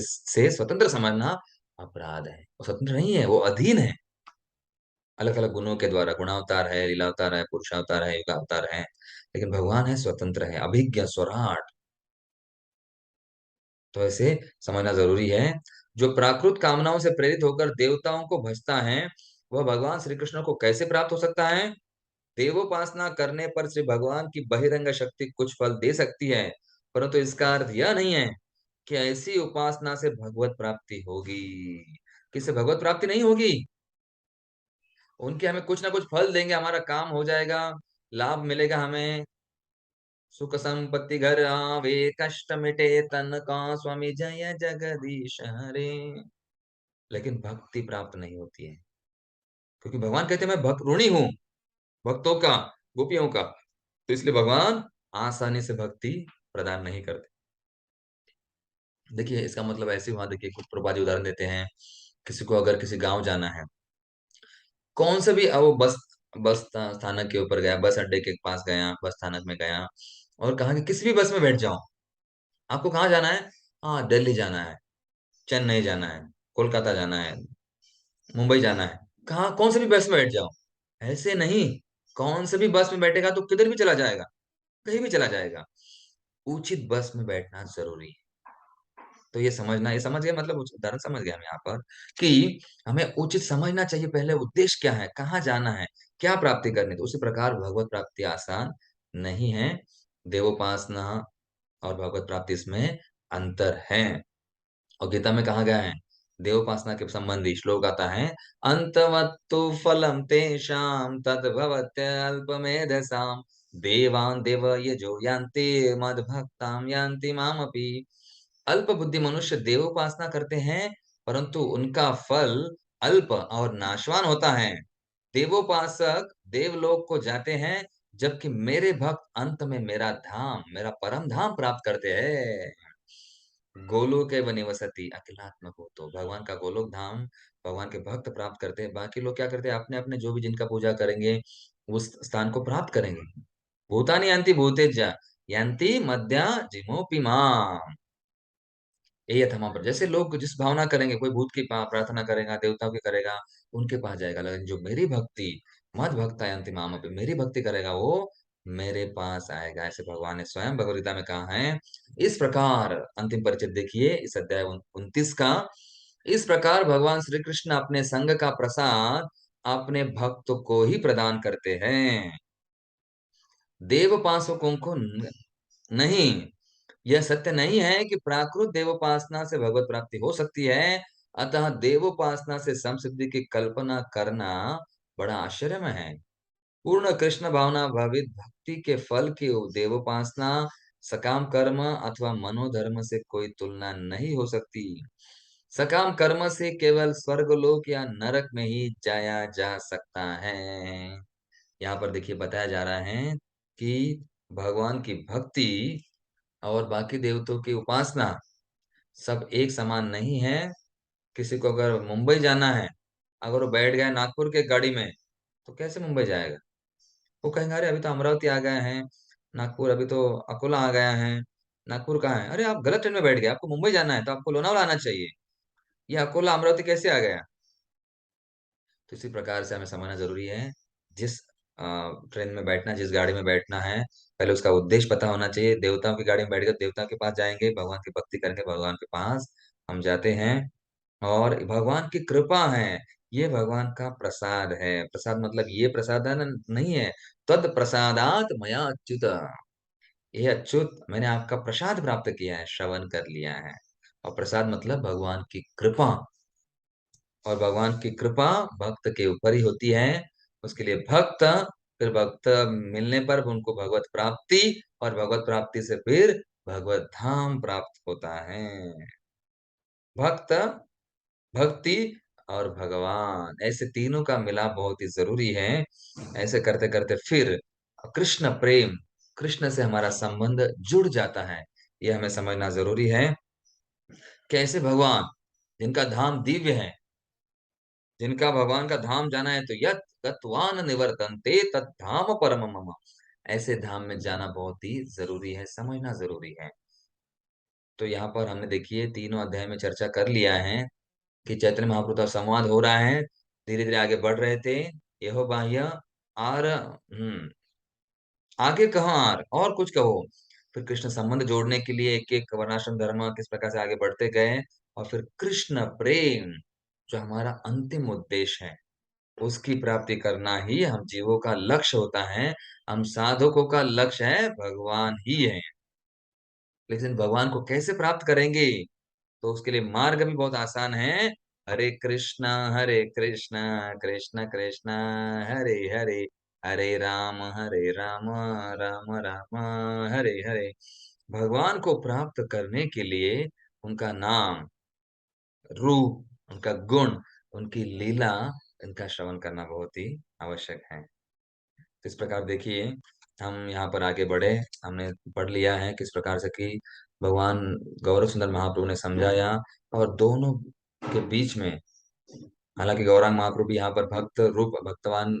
[SPEAKER 1] से स्वतंत्र समझना अपराध है। वो स्वतंत्र नहीं है, वो अधीन है। अलग अलग गुणों के द्वारा, गुणावतार है, लीलावतार है, पुरुषावतार है, युगावतार है। लेकिन भगवान है, स्वतंत्र है, अभिज्ञ, स्वराट। तो ऐसे समझना जरूरी है। जो प्राकृत कामनाओं से प्रेरित होकर देवताओं को भजता है, वह भगवान श्री कृष्ण को कैसे प्राप्त हो सकता है। देवोपासना करने पर श्री भगवान की बहिरंग शक्ति कुछ फल दे सकती है, परंतु इसका अर्थ यह नहीं है कि ऐसी उपासना से भगवत प्राप्ति होगी। किससे भगवत प्राप्ति नहीं होगी। उनके हमें कुछ ना कुछ फल देंगे, हमारा काम हो जाएगा, लाभ मिलेगा हमें, सुख संपत्ति घर आवे, कष्ट मिटे तन का, स्वामी जय जगदीश हरे। लेकिन भक्ति प्राप्त नहीं होती है, क्योंकि भगवान कहते हैं मैं भक्त ऋणी हूं, भक्तों का, गोपियों का। तो इसलिए भगवान आसानी से भक्ति प्रदान नहीं करते। देखिए इसका मतलब ऐसे हुआ, देखिए कुछ प्रभुपाद उदाहरण देते हैं। किसी को अगर किसी गांव जाना है, कौन सा भी वो बस बस स्थानक के ऊपर गया, बस अड्डे के पास गया, बस स्थानक में गया, और कहा कि किसी भी बस में बैठ जाओ। आपको कहाँ जाना है। हाँ, दिल्ली जाना है, चेन्नई जाना है, कोलकाता जाना है, मुंबई जाना है। कहाँ, कौन से भी बस में बैठ जाओ। ऐसे नहीं, कौन से भी बस में बैठेगा तो किधर भी चला जाएगा, कहीं भी चला जाएगा। उचित बस में बैठना जरूरी है। तो ये समझना, ये समझ गए, मतलब उदाहरण समझ गए हम यहाँ पर कि हमें उचित समझना चाहिए पहले उद्देश्य क्या है, कहाँ जाना है, क्या प्राप्ति करनी। तो उसी प्रकार भगवत प्राप्ति आसान नहीं है। देवोपासना और भगवत प्राप्ति इसमें अंतर है। और गीता में कहा गया है, देवोपासना के संबंधी श्लोक आता है, अंतवत्तु फलम तेषां तद्भवत्यल्पमेधसाम् देवान् देव यजो यान्ति मद्भक्तां यान्ति मामपि। अल्प बुद्धि मनुष्य देवोपासना करते हैं, परंतु उनका फल अल्प और नाशवान होता है। देवोपासक देवलोक को जाते हैं, जबकि मेरे भक्त अंत में मेरा धाम, मेरा परम धाम प्राप्त करते हैं। गोलोक एव निवसति अखिलात्म को, तो भगवान का गोलोक धाम भगवान के भक्त प्राप्त करते हैं। बाकी लोग क्या करते हैं, अपने अपने जो भी जिनका पूजा करेंगे उस स्थान को प्राप्त करेंगे। भूतानि यान्ति भूतेज्य यान्ति मद्या जिमोपि माम। यही है थमा पर, जैसे लोग जिस भावना करेंगे, कोई भूत की प्रार्थना करेगा, देवताओं की करेगा, उनके पास जाएगा। लेकिन जो मेरी भक्ति, मद भक्ता यान्ति माम अपि, मेरी भक्ति करेगा वो मेरे पास आएगा, ऐसे भगवान ने स्वयं भगवद गीता में कहा है। इस प्रकार अंतिम परिचय देखिए इस अध्याय 29 का। इस प्रकार भगवान श्री कृष्ण अपने संग का प्रसाद अपने भक्त को ही प्रदान करते हैं, देवोपासकों को नहीं। यह सत्य नहीं है कि प्राकृत देवोपासना से भगवत प्राप्ति हो सकती है। अतः देवोपासना से समसिद्धि की कल्पना करना बड़ा आश्चर्यमय है। पूर्ण कृष्ण भावना भावित भक्ति के फल की देवोपासना सकाम कर्म अथवा मनोधर्म से कोई तुलना नहीं हो सकती। सकाम कर्म से केवल स्वर्गलोक या नरक में ही जाया जा सकता है। यहाँ पर देखिए बताया जा रहा है कि भगवान की भक्ति और बाकी देवताओं की उपासना सब एक समान नहीं है। किसी को अगर मुंबई जाना है, अगर वो बैठ गया नागपुर के गाड़ी में, तो कैसे मुंबई जाएगा? वो कहेंगे अरे अभी तो अमरावती आ गए हैं, नागपुर अभी तो अकोला आ गया है। नागपुर कहाँ है? अरे आप गलत ट्रेन में बैठ गए, आपको मुंबई जाना है तो आपको लोनावला आना चाहिए। ये अकोला अमरावती कैसे आ गया? तो इसी प्रकार से हमें समझना ज़रूरी है, जिस ट्रेन में बैठना, जिस गाड़ी में बैठना है, पहले उसका उद्देश्य पता होना चाहिए। देवताओं की गाड़ी में बैठकर देवताओं के पास जाएँगे, भगवान की भक्ति करेंगे, भगवान के पास हम जाते हैं और भगवान की कृपा है, ये भगवान का प्रसाद है। प्रसाद मतलब ये प्रसादन नहीं है, तद प्रसादात मया अच्युत। ये अच्युत मैंने आपका प्रसाद प्राप्त किया है, श्रवण कर लिया है। और प्रसाद मतलब भगवान की कृपा। और भगवान की कृपा भक्त के ऊपर ही होती है। उसके लिए भक्त, फिर भक्त मिलने पर उनको भगवत प्राप्ति और भगवत प्राप्ति से फिर भगवत धाम प्राप्त होता है। भक्त, भक्ति और भगवान ऐसे तीनों का मिलाप बहुत ही ज़रूरी है। ऐसे करते-करते फिर कृष्ण प्रेम, कृष्ण से हमारा संबंध जुड़ जाता है। ये हमें समझना ज़रूरी है। कैसे भगवान जिनका धाम दिव्य है, जिनका भगवान का धाम जाना है तो यत् गत्वान निवर्तन्ते तत् धाम परम मम। ऐसे धाम में जाना बहुत ही ज़रूरी है, समझना ज़रूरी है। तो यहाँ पर हमने देखिए तीनों अध्याय में चर्चा कर लिया है कि चैतन्य महाप्रभु का संवाद हो रहा है, धीरे-धीरे आगे बढ़ रहे थे। यहो बाह्य और आगे कहाँ और कुछ कहो। फिर कृष्ण संबंध जोड़ने के लिए एक-एक वर्णाश्रम धर्म किस प्रकार से आगे बढ़ते गए और फिर कृष्ण प्रेम जो हमारा अंतिम उद्देश्य है, उसकी प्राप्ति करना ही हम जीवों का लक्ष्य होता है। हम साधकों का लक्ष्य है भगवान ही है। लेकिन भगवान को कैसे प्राप्त करेंगे? तो उसके लिए मार्ग भी बहुत आसान है। हरे कृष्णा, कृष्ण कृष्ण, हरे हरे, हरे राम, राम राम, हरे हरे। भगवान को प्राप्त करने के लिए उनका नाम, रूप, उनका गुण, उनकी लीला, इनका श्रवण करना बहुत ही आवश्यक है। तो इस प्रकार देखिए, हम यहाँ पर आगे बढ़े, हमने पढ़ लिया है किस प्रकार से कि भगवान गौरव सुंदर महाप्रभु ने समझाया और दोनों के बीच में हालाँकि गौरांग महाप्रभु भी यहाँ पर भक्त रूप भक्तवान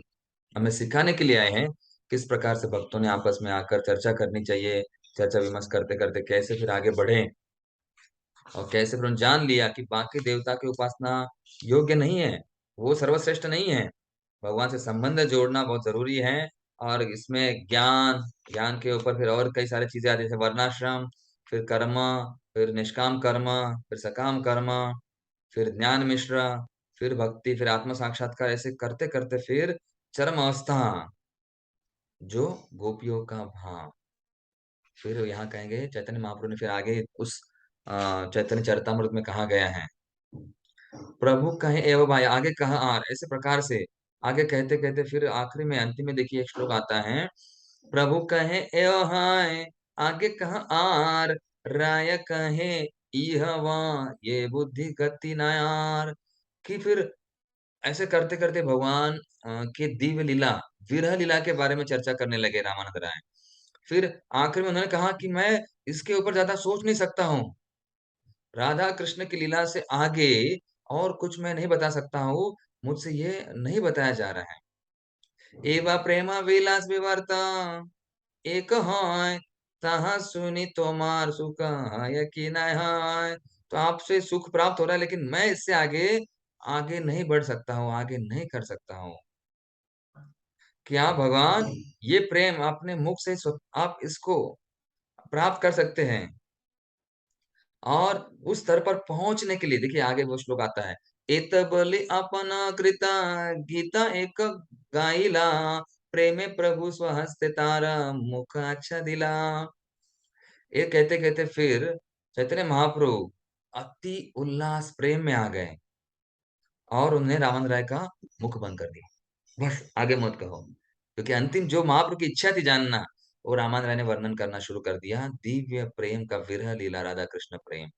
[SPEAKER 1] हमें सिखाने के लिए आए हैं, किस प्रकार से भक्तों ने आपस में आकर चर्चा करनी चाहिए, चर्चा-विमर्श करते-करते कैसे फिर आगे बढ़े और कैसे फिर उन्होंने जान लिया कि बाकी देवता की उपासना योग्य नहीं है, वो सर्वश्रेष्ठ नहीं है। भगवान से संबंध जोड़ना बहुत ज़रूरी है और इसमें ज्ञान, ज्ञान के ऊपर फिर और कई सारी चीज़ें आती हैं, जैसे वर्णाश्रम, फिर कर्म, फिर निष्काम कर्म, फिर सकाम कर्म, फिर ज्ञान मिश्रा, फिर भक्ति, फिर आत्म साक्षात्कार ऐसे करते-करते फिर चरम अवस्था, जो गोपियों का भाव। फिर यहाँ कहेंगे चैतन्य महाप्रभु ने फिर आगे उस चैतन्य चरितामृत में कहा गया है, प्रभु कहें एवं भाई आगे कहा आर ऐसे प्रकार से आगे कहते-कहते फिर आखिरी में अंतिम में देखिए एक श्लोक आता है, प्रभु कहें एवं हाय आगे कहा आर, राय कहे इह वां ये बुद्धि गति न आर। कि फिर ऐसे करते-करते भगवान की दिव्य लीला, विरह लीला के बारे में चर्चा करने लगे रामानंद राय। फिर आखिर में उन्होंने कहा कि मैं इसके ऊपर ज़्यादा सोच नहीं सकता हूँ। राधा कृष्ण की लीला से आगे और कुछ मैं नहीं बता सकता हूँ, मुझसे ये नहीं बताया जा रहा है। एवा प्रेम विलास विवर्ता एक है, ताहा सुनी तोमार सुख है कि न है। तो आपसे सुख प्राप्त हो रहा है लेकिन मैं इससे आगे आगे नहीं बढ़ सकता हूँ, आगे नहीं कर सकता हूँ। क्या भगवान ये प्रेम अपने मुख से आप इसको प्राप्त कर सकते हैं। और उस स्तर पर पहुंचने के लिए देखिए आगे वो श्लोक आता है, एत बलि अपना कृता गीता एक गाइला, प्रेमे प्रभु स्वहस्ते तारा मुख अच्छा दिला। ये कहते कहते फिर चैतन्य महाप्रभु अति उल्लास प्रेम में आ गए और उन्हें रावण राय का मुख बंद कर दिया। बस आगे मत कहो, क्योंकि अंतिम जो महाप्रभु की इच्छा थी जानना, वो रामान राय ने वर्णन करना शुरू कर दिया। दिव्य प्रेम का विरह लीला, राधा कृष्ण प्रेम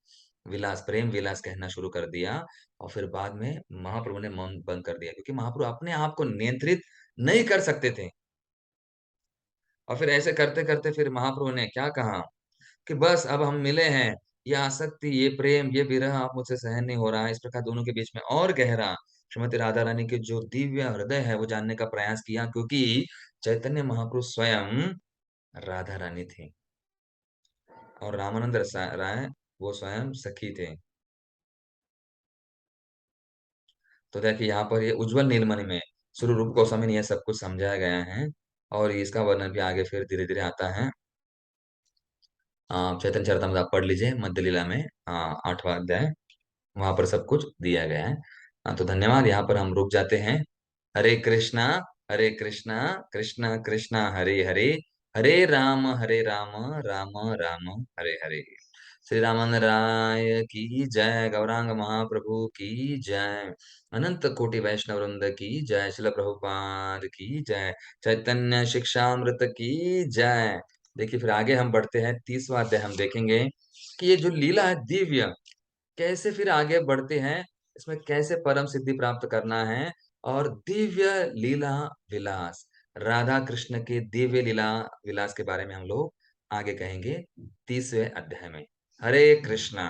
[SPEAKER 1] विलास, प्रेम विलास कहना शुरू कर दिया। और फिर बाद में महाप्रभु ने मौन बंद कर दिया, क्योंकि महाप्रभु अपने आप को नियंत्रित नहीं कर सकते थे। और फिर ऐसे करते करते फिर महाप्रभु ने क्या कहा कि बस अब हम मिले हैं, ये आसक्ति, ये प्रेम, ये विरह आप मुझसे सहन नहीं हो रहा है। इस प्रकार दोनों के बीच में और गहरा श्रीमती राधा रानी के जो दिव्य हृदय है वो जानने का प्रयास किया, क्योंकि चैतन्य महाप्रभु स्वयं राधा रानी थे और रामानंद राय वो स्वयं सखी थे। तो देखिए यहाँ पर ये उज्जवल नीलमणि में शुरू रूप गोस्वामी ने यह सब कुछ समझाया गया है। और इसका वर्णन भी आगे फिर धीरे धीरे आता है। चैतन्य चरितमृत आप पढ़ लीजिए मध्य लीला में 8वां अध्याय, वहां पर सब कुछ दिया गया है। तो धन्यवाद, यहाँ पर हम रुक जाते हैं। हरे कृष्णा कृष्णा कृष्णा हरे हरे, हरे राम राम राम हरे हरे। श्री रामन राय की जय, गौरांग महाप्रभु की जय, अनंत कोटि वैष्णव वृंद की जय, शिल प्रभुपाद की जय, चैतन्य शिक्षामृत की जय। देखिए फिर आगे हम बढ़ते हैं, 30वां अध्याय हम देखेंगे कि ये जो लीला है दिव्य, कैसे फिर आगे बढ़ते हैं, इसमें कैसे परम सिद्धि प्राप्त करना है। और दिव्य लीला विलास, राधा कृष्ण के दिव्य लीला विलास के बारे में हम लोग आगे कहेंगे 30वें अध्याय में। हरे कृष्णा।